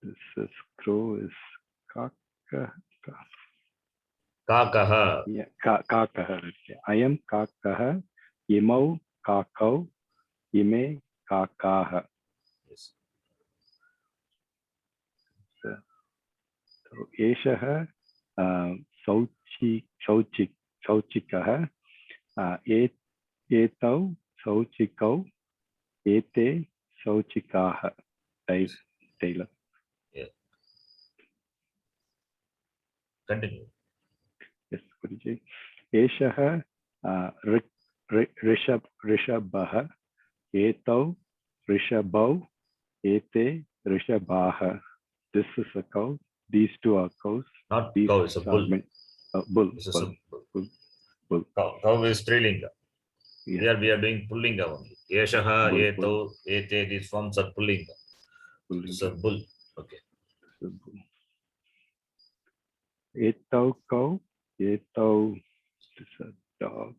This is crow is kaka. Kakaha. Yeah, kakaha. I am kakaha. Imau kakau. Ime kakaha. Yes. So eshaha sauchikaha. Etau sauchikau. Ete sauchikaha. Taylor. Yeah. Continue. Yes, Guruji. Eshaha rishabhaha. Etau rishabhau. Ete rishabhaha. This is a cow. These two are cows. Not These cow, it's a bull. Bull. This is a bull. Bull. Cow is strilinga. Yeah. Here we are doing pullinga only. Eshaha, Bull, eto, ete, these forms are pullinga. It's a bull. Okay. Etau cow. Etau is a dog.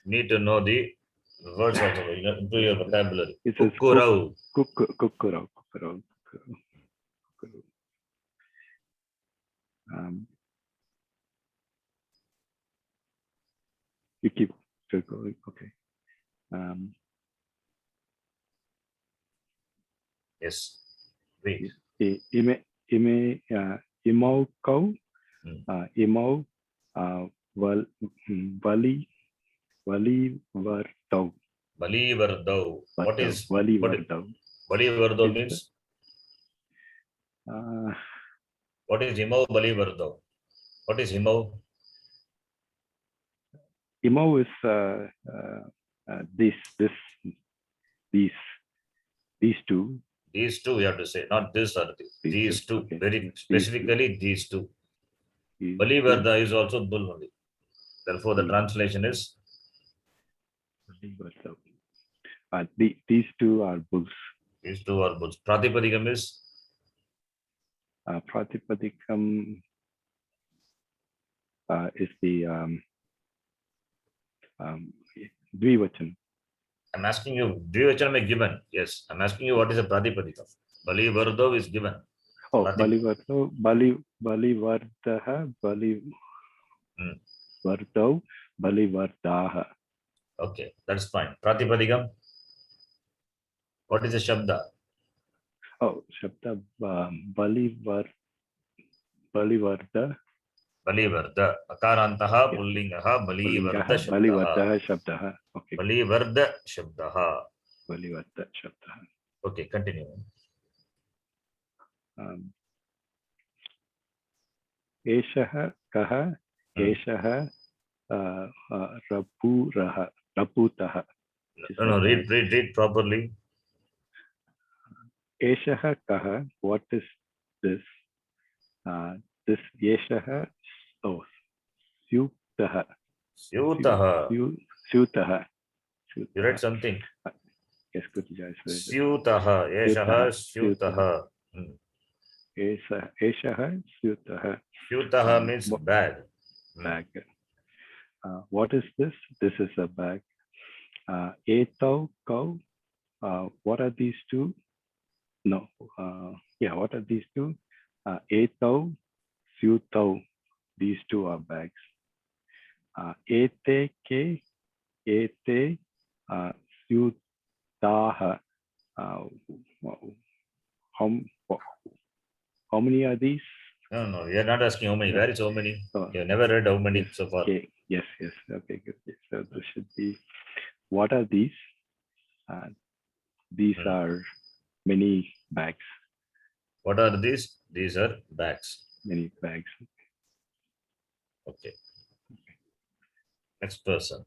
Need to know the words also. Improve your vocabulary. It says Kukkurau. Kukkurau. You keep going. Okay. Yes. Read. Imau cow. Imau Valivardau. Valivardau. What is Valivardau? Valivardau means? Uh, What is Imau Valivardau? What is Imau? Imau is these two. These two you have to say, not this or this. These two. Okay. Very specifically these two. Valivarda is also bull only. Therefore, the translation is these two are bulls. These two are bulls. Pratipadikam is Pratipadikam is the Dvivachan. I'm asking you, Dvivachanam is given. Yes. I'm asking you what is a Pratipadikam. Valivardau is given. Oh, Valivardau, Balivardaha, Balivardau, Balivardaha. Okay, that's fine. Pratipadikam. What is the Shabda? Oh, Shabda Balivarda. Balivarda. Akarantaha, Pullingaha, Balivarda Shabdaha. Okay. Balivarda Shabdaha. Balivarda Shabdaha. Okay, continue. Eshaha kaha. Eshaha Raputaha. No, read properly. Eshaha kaha. What is this? This Eshaha. Oh, Syutaha. Syutaha. Syutaha. You read something. Yes, good. Syutaha. Eshaha Syutaha. Eshaha Syutaha. Syutaha means bag. Bag. What is this? This is a bag. Etau cow. What are these two? No. What are these two? Etau, Syutau. These two are bags. Ete ke. Ete Syutaha. How many are these? No, you're not asking how many. Where is how many? You've never read how many so far. Yes, yes. Okay, good. Yes, so this should be, what are these? These Hmm. are many bags, What are these? These are bags. many bags. Okay. Next person.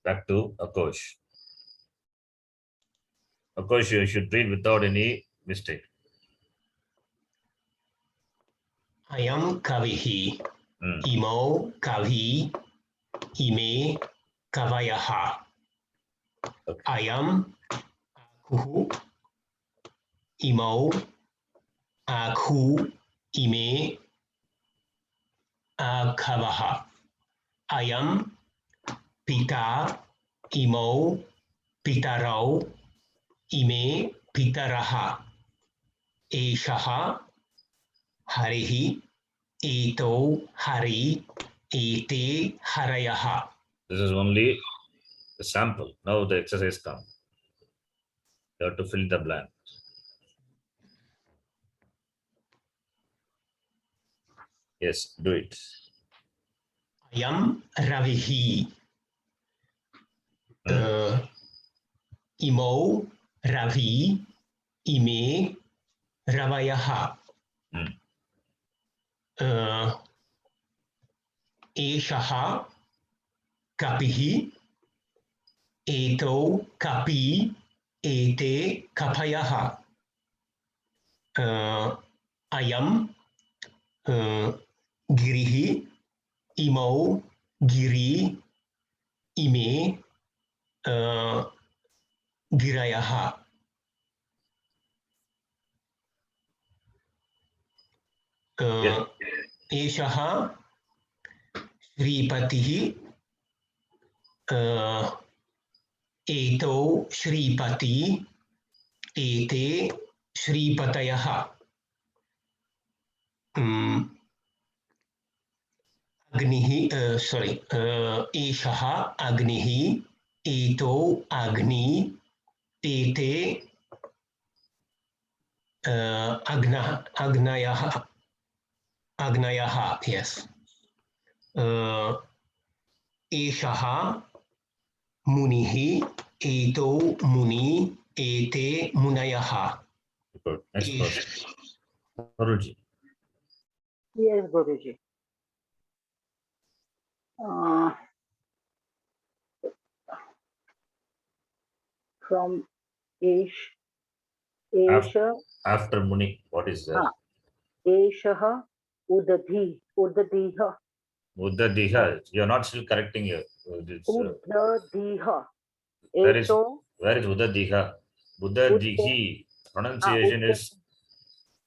Back to Akosh. Akosh, you should read without any mistake. Ayam kavihi. Hmm. Imo kavi. Ime kavayaha. Okay. Ayam akuhu. Imo aku. Ime akavaha. Ayam pita. Imo pitarau. Ime pitaraha. Eshaha harihi. Eto hari. Ete harayaha. This is only the sample. Now the exercise comes. You have to fill the blank. Yes, do it. Ayam ravihi. Imo ravi. Ime ravayaha. Eshaha kapihi. Eto kapi. Ete kapayaha. Ayam girihi. Imo giri. Ime girayaha. Yes. Eshaha Shripatihi. Eto Shripati. Ete Shripatayaha. Agnihi, sorry, Eshaha Agnihi. Eto Agni. Ete Agnayaha. Agnayaha, yes. Eshaha Munihi. Eto Muni. Ete Munayaha. Good. Next person. Guruji. Yes, Guruji. From Ish, After Muni, what is that? Eshaha Udadhi, Udadiha, Uddadiha. You are not still correcting your. Udadiha, Where is Eto, Uddadiha? Uddadihi. Pronunciation is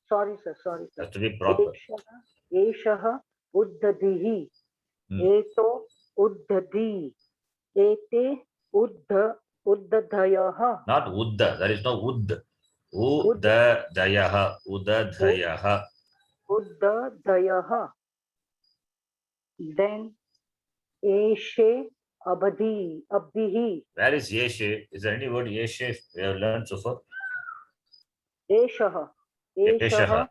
sorry sir, has to be proper. Eshaha Uddadihi, Hmm. Eto Uddadi, Ete Uddadayaha. Not Udda. There is no Udd. Uddadayaha. Uddadayaha. Uddadayaha. Then Eshe Abdihi. Where is Yeshe? Is there any word Yeshe we have learned so far? Eshaha Yeshaha.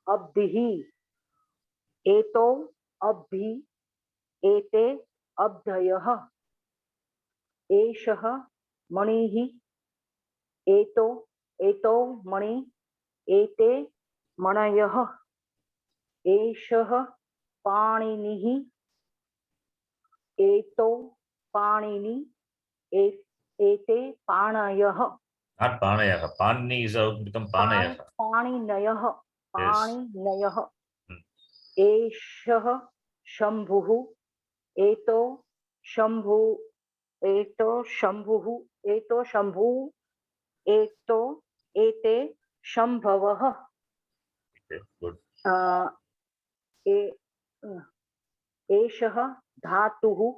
Abdihi. Eto Abdi. Ete Abdayaha. Eshaha Manihi. Eto Mani. Ete Manayaha. Eshaha Paninihi. Eto Panini. Ete Panayaha. Not Panayaha. Pani is out become Panayaha. Paninayaha. Yes. Paninayaha. Eshaha Shambhuhu. Eto Shambhu. Eto Shambhuhu. Eto Shambhu. Eto Ete Shambhavaha. Okay, good. Eshaha Dhatuhu.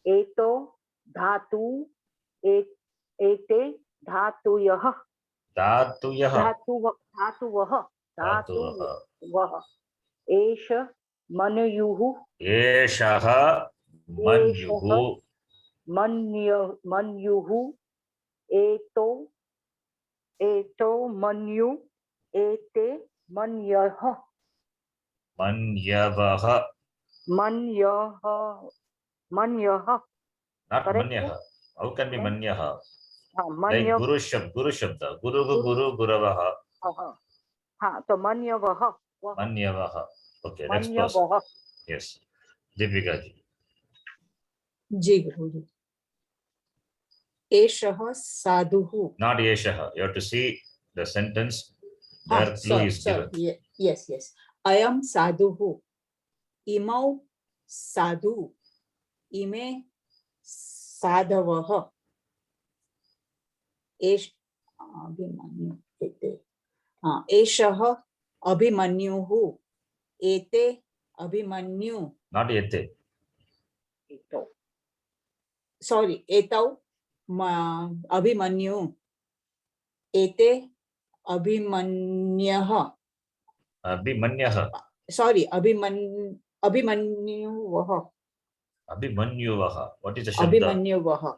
Eto Dhatu. Ete Dhatuyaha. Dhatuyaha. Dhatuvaha. Dhatuvaha. Dhatuvaha. Esha Manayuhu. Eshaha Manyuhu. Manyuhu. Eto Manyu. Ete Manyaha. Manyavaha. Manyaha. Manyaha. Not Correct, Manyaha. How can be Then? Manyaha? Like Manya. Guru Shabda. Guru Guru. Guravaha. So Manyavaha. Manyavaha. Okay, next person. Manyavaha. Yes. Deepika ji. Ji Guruji. Eshaha sadhuhu. Not Yeshaha. You have to see the sentence. Their clue is given. Yes. Ayam sadhuhu. Imau sadhu. Ime sadhavaha. Eshaha abhimanyuhu. Ete abhimanyu. Not Yete. Sorry, etau abhimanyu. Ete abhimanyaha. Abhimanyaha. Sorry, abhimanyuvaha. Abhimanyuvaha. What is the Shabda? Abhimanyuvaha.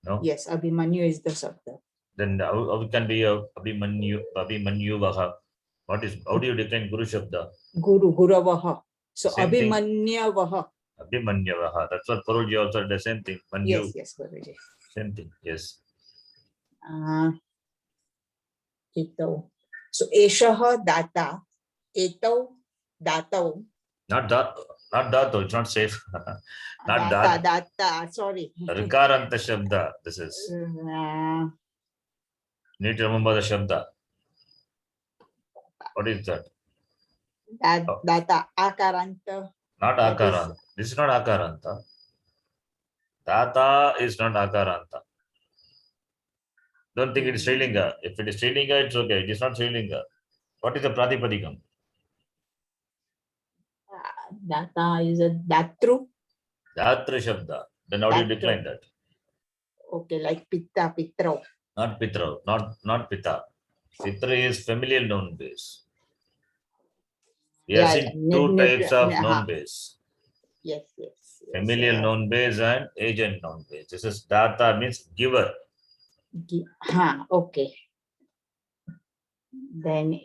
No. Yes, abhimanyu is the Shabda. Then how can be Abhimanyuvaha? How do you decline Guru Shabda? Guravaha. So Same thing. abhimanyavaha. Abhimanyavaha. That's what Parulji also did the same thing. Manyu. Yes, Guruji. Same thing. Yes. Etau. So eshaha data. Etau datau. Not Dato. It's not safe. Not that. Data. Sorry. Rikaranta Shabda. This is. Need to remember the Shabda. What is that? Data. Akaranta. Not Akaranta. This is not Akaranta. Data is not Akaranta. Don't think it is Srilinga. If it is Srilinga, it's okay. It is not Srilinga. What is the Pratipadikam? Data is a datru. Datra Shabda. Then how do you decline that? Okay, like pitta, pitro. Not Pitra. Not Pita. Pitra is familial noun base. We have seen two types of noun base. Yes. Familial noun base and agent noun base. This is data means giver. Okay. Then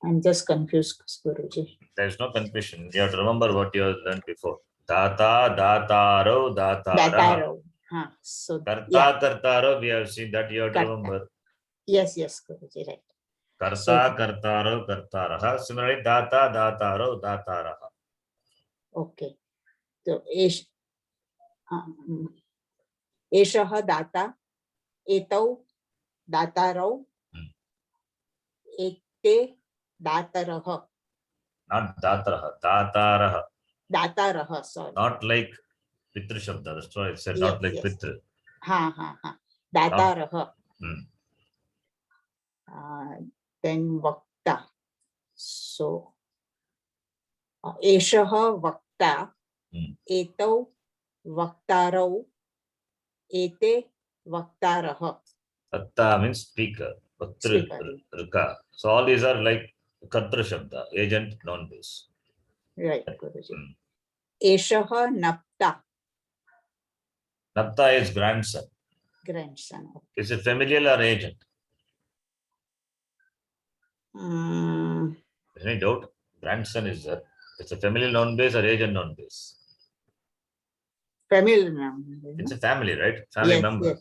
I'm just confused, Guruji. There is no confusion. You have to remember what you have learned before. Data, dataro, datara. Dataro. So Karta, kartaro, we have seen that you have to remember. Yes, Guruji, right. Karta, kartaro, kartaraha. Similarly, data, dataro, dataraha. Okay. So eshaha data, etau datarau, ete dataraha. Not dataraha, dataraha. Dataraha, sorry. Not like Pitru Shabda. That's why I said not like Pitru. Dataraha. Hmm. Then Vakta. So Eshaha Vakta, Etau Vaktarau, Ete Vaktaraha. Atta means speaker. Vaktru, Rika. So all these are like Kartra Shabda, agent, noun base. Right, Guruji. Eshaha Napta. Napta is grandson. Grandson. Is it familial or agent? Any doubt? Grandson is there. It's a familial noun base or agent noun base? Familial noun. It's a family, right? Family member.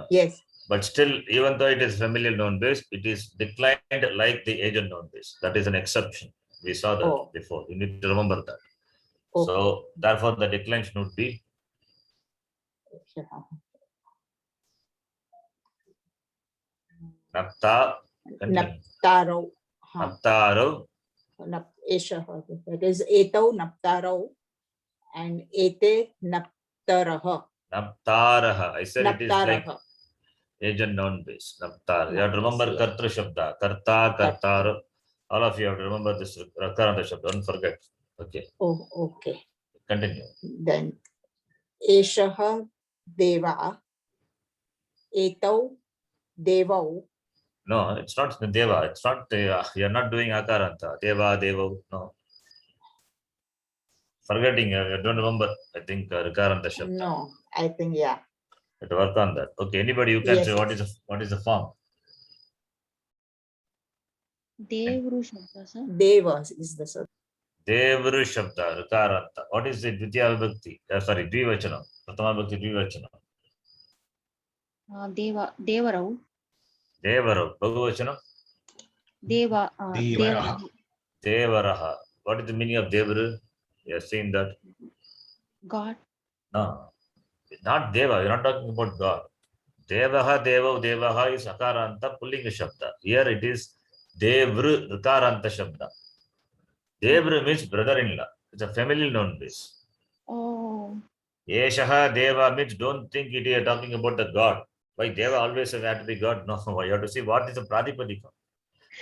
Yes. But still, even though it is familial noun base, it is declined like the agent noun base. That is an exception. We saw that before. You need to remember that. So therefore, the declension would be Napta. Naptaro. Naptaro. Eshaha. That is etau naptaro and ete naptaraha. Naptaraha. I said it is like Naptaraha. agent noun base. Naptar. You have to remember Kartra Shabda. Karta, Kartar. All of you have to remember this Rakaranta Shabda. Don't forget. Okay. Okay. Continue. Then Eshaha Deva. Etau Devau. No, it's not Deva. It's not, you're not doing Akaranta. Deva, Devo. No. Forgetting, I don't remember. I think Rikaranta Shabda. No, I think, yeah. You have to work on that. Okay, anybody you can say what is the form? Devru Shabda, sir. Deva is the Devru Shabda, Rikaranta. What is the Dvitiya Vibhakti? Sorry, Dvivachanam. Pratama Vibhakti Dvivachanam. Devarau. Devaru. Bhagavachanam? Devaraha. Devaraha. What is the meaning of Devaru? You have seen that? God. No, not Deva. You're not talking about God. Devaha, Devaha is Akaranta Pullinga Shabda. Here it is Devru Rikaranta Shabda. Devru means brother-in-law. It's a family noun base. Oh. Yeshaha Deva means don't think it is talking about the God. Why Deva always have to be God? No, you have to see what is the Pratipadikam.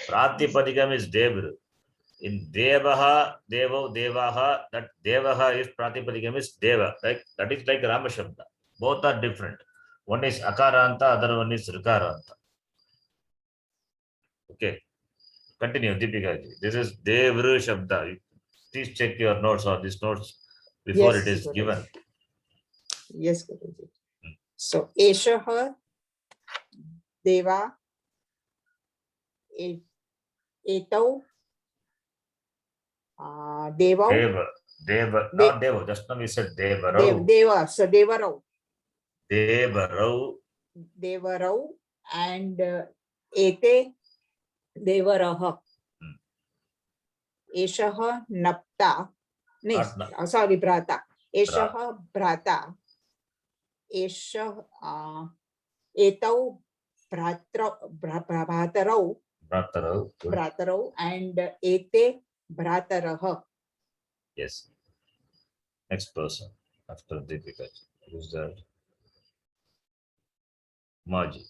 Pratipadikam is Devru. In Devaha, Devaha, that Devaha is Pratipadikam is Deva. Like that is like Rama Shabda. Both are different. One is Akaranta, other one is Rikaranta. Okay. Continue, Deepika ji. This is Devru Shabda. Please check your notes or these notes before Yes, it is Guruji. given. Yes, Guruji. So, Eshaha Deva Etau Devau. Deva, not Deva. Just now we said Devarau. Deva, so Devarau. Devarau. And Ete Devaraha. Eshaha Napta. Sorry, Brata. Eshaha Brata. Eshaha Etau Bratarau. Bratarau and Ete Brataraha. Yes. Next person after Deepika. Who's that? Maji.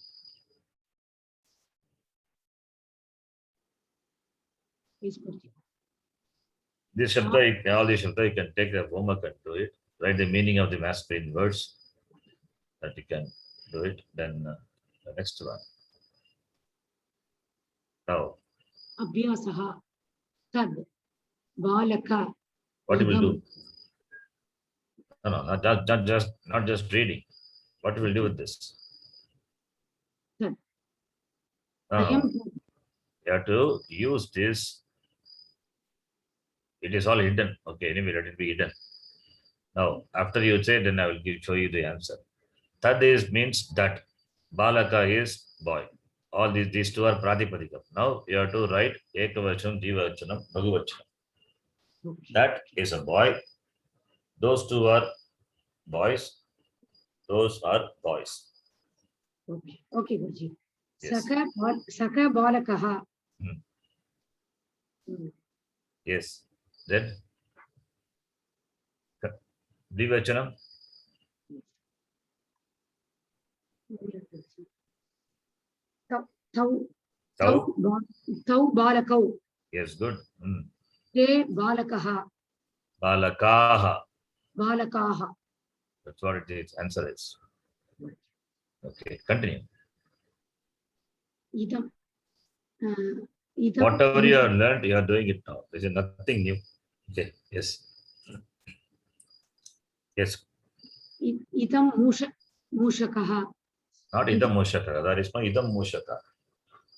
Please continue. This Shabda, all these Shabda, you can take the homework and do it. Write the meaning of the masculine words that you can do it. Then the next one. Now, Abhyasaha Tad Balaka. what you will do? No, not just reading. What you will do with this? Tad. No, you have to use this. It is all hidden. Okay, anyway, let it be hidden. Now, after you say, then I will show you the answer. Tad is means that. Balaka is boy. All these two are Pratipadikam. Now you have to write Ekavachanam, Dvivachanam, Bhagavachanam. That is a boy. Those two are boys. Those are boys. Okay, okay, Guruji. Yes. Saka Balakaha. Yes. Then Dvivachanam. Tau Balakau. Yes, good. Te Balakaha. Balakaha. Balakaha. That's what it is. Answer is. Okay, continue. Idam. Whatever you have learned, you are doing it now. This is nothing new. Okay, yes. Yes. Idam Mushakaha. Not Idam Mushaka. That is not Idam Mushaka.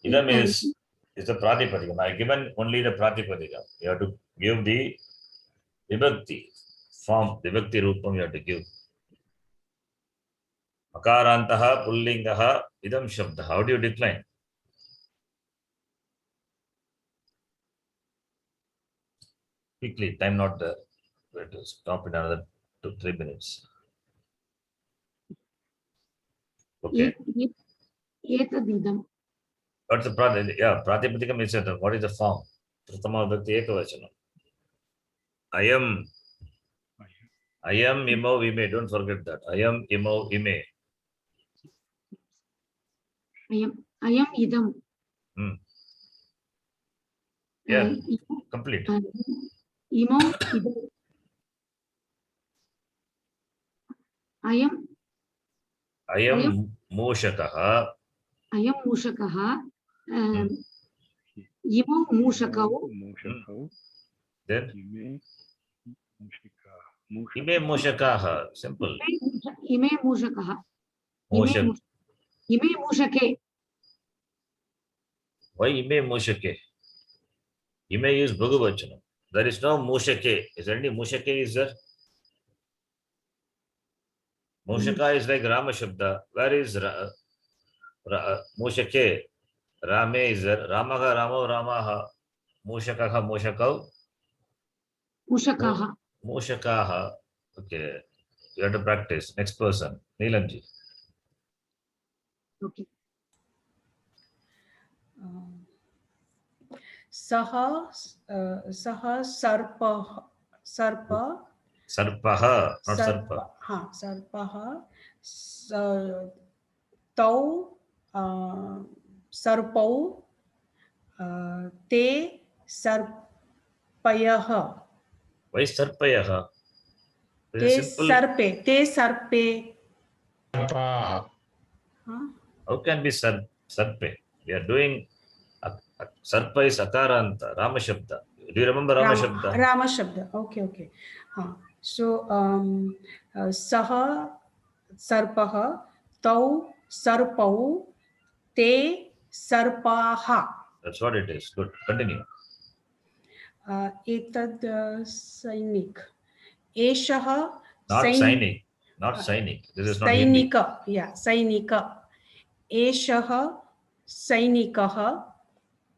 Idam is a Pratipadikam. I have given only the Pratipadikam. You have to give the Vibhakti form, Vibhakti Rupam you have to give. Akarantaha, Pullingaha, Idam Shabda. How do you decline? Quickly, time not there. We have to stop in another 2-3 minutes. Okay. Etadidam. What's the Pratipadikam? Yeah, Pratipadikam is what is the form? Pratama Vibhakti Ekavachanam. I am Imo Ime. Don't forget that. I am Imo Ime. I am Idam. Yeah, complete. Imo Idam. I am Mushakaha. I am Mushakaha. Imo Mushakau. Then Ime Mushakaha. Simple. Ime Mushakaha. Mushak. Ime Mushake. Why Ime Mushake? Ime is Bhagavachanam. There is no Mushake. Is there any Mushake? Is there? Mushaka is like Rama Shabda. Where is Mushake? Rame is there. Ramaha, Ramo, Ramaha. Mushakaha, Mushakau. Mushakaha. Mushakaha. Okay. You have to practice. Next person. Neelamji. Okay. Saha sarpa Sarpaha, not Sarpa. sarpaha tau sarpau te sarpayaha. Why Sarpayaha? Te sarpe. Sarpaha. How can be Sarpe? We are doing Sarpa is Akaranta, Rama Shabda. Do you remember Rama Shabda? Rama Shabda. Okay. So saha sarpaha tau sarpau te sarpaha. That's what it is. Good. Continue. Etad sainik. Eshaha Not Sainik. Not Sainik. This is not Hindi. Sainika. Yeah, Sainika. Eshaha Sainikaha.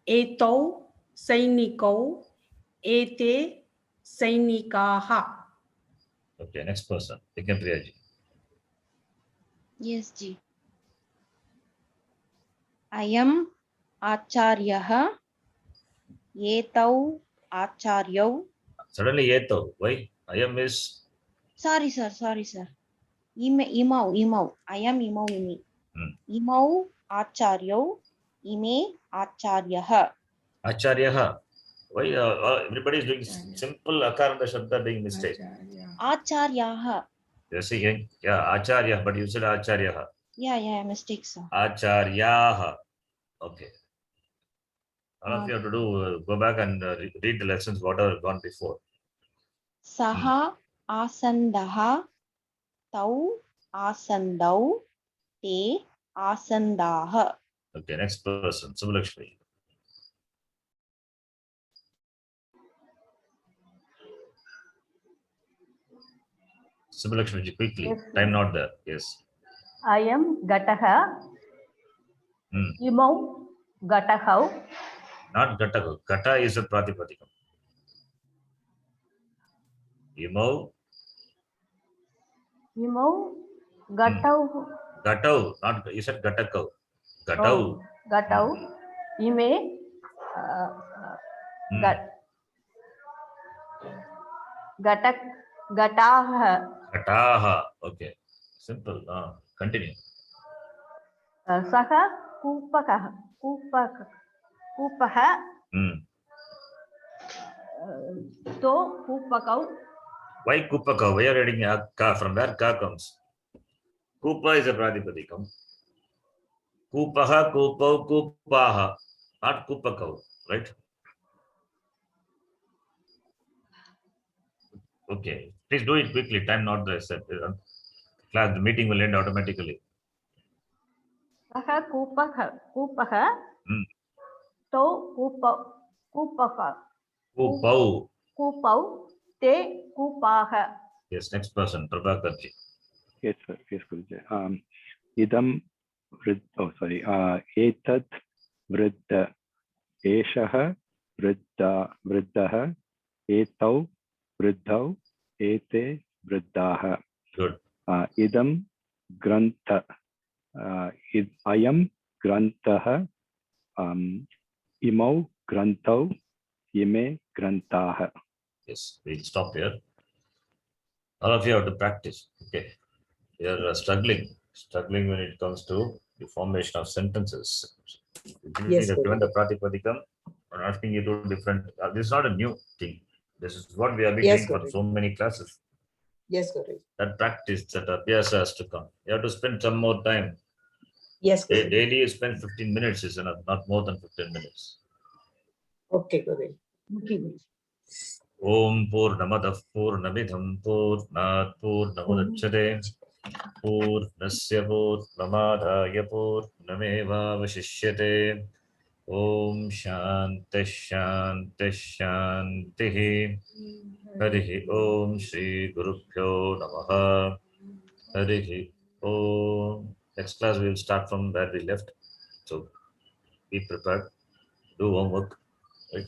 Etau Sainikau. Ete Sainikaha. Okay, next person. Tikam Priyaji. Yes, Ji. Ayam Acharyah. Etau Acharyau. Suddenly Yeto. Why? Ayam is Sorry, sir. Imau. Ayam imau imi. Imau Acharyau. Ime Acharyah. Acharyaha. Why everybody is doing simple Akaranta Shabda doing mistake? Acharyaha. You're saying, yeah, Acharya, but you said Acharyaha. Yeah, mistake, sir. Acharyaha. Okay. All of you have to do, go back and read the lessons, whatever gone before. Saha asandaha. Tau asandau. Te asandaha. Okay, next person, Subbalakshmi. Subbalakshmi, quickly. Yes. Time not there. Yes. I am Gataha. Imau Gatahau. Not Gata. Gata is a Pratipadikam. Imau. Imau Gatau. Gatau. Not, you said Gatakau. Gatau. Gatau. Ime Gatak. Gataha. Gataha. Okay. Simple. Continue. Saha Kupakaha. Kupaha. To Kupakau. Why Kupaka? Why are you reading Ka? From where Ka comes? Kupa is a Pratipadikam. Kupaha, Kupau, Kupaha. Not Kupakau, right? Okay. Please do it quickly. Time not there. Class, the meeting will end automatically. Saha Kupaha. To Kupaka. Kupau. Kupau. Te Kupaha. Yes, next person, Prabhakarji. Yes, sir. Yes, Guruji. Idam Etad Vriddha. Eshaha Vriddaha. Etau Vriddhau. Ete Vriddaha. Good. Idam Grantha. Ayam Grantaha. Imau Grantau. Ime Grantaha. Yes, we'll stop here. All of you have to practice. Okay. You are struggling when it comes to the formation of sentences. Yes, Given the Pratipadikam, I'm asking you to do different. This is not a new thing. This is what we have been Yes, doing for correct. so many classes. Yes, Guruji. That practice, that abhyasa has to come. You have to spend some more time. Yes, Guruji. Daily you spend 15 minutes is enough, not more than 15 minutes. Okay, Guruji. Okay, Guruji. Om Purnamadav Purnamidham Purnat Purnamudachyate Purnasya Purnamadaya Purnameva Vashishyate Om Shanti Shanti Shanti. Harihi Om Shri Gurubhyo Namaha. Harihi Om. Next class we will start from where we left. So be prepared. Do homework. Right.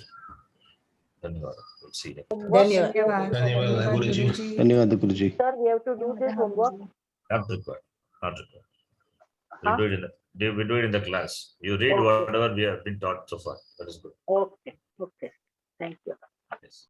Dhanyawad. We'll see you. Dhanyawad. Dhanyavad. Dhanyavad, Guruji. Guruji. Dhanyawad, Guruji. Sir, we have to do this homework. Not required. Not required. We'll Huh? do it in we do it in the class. You read Okay. whatever we have been taught so far. That is good. Okay, okay. Thank you. Yes.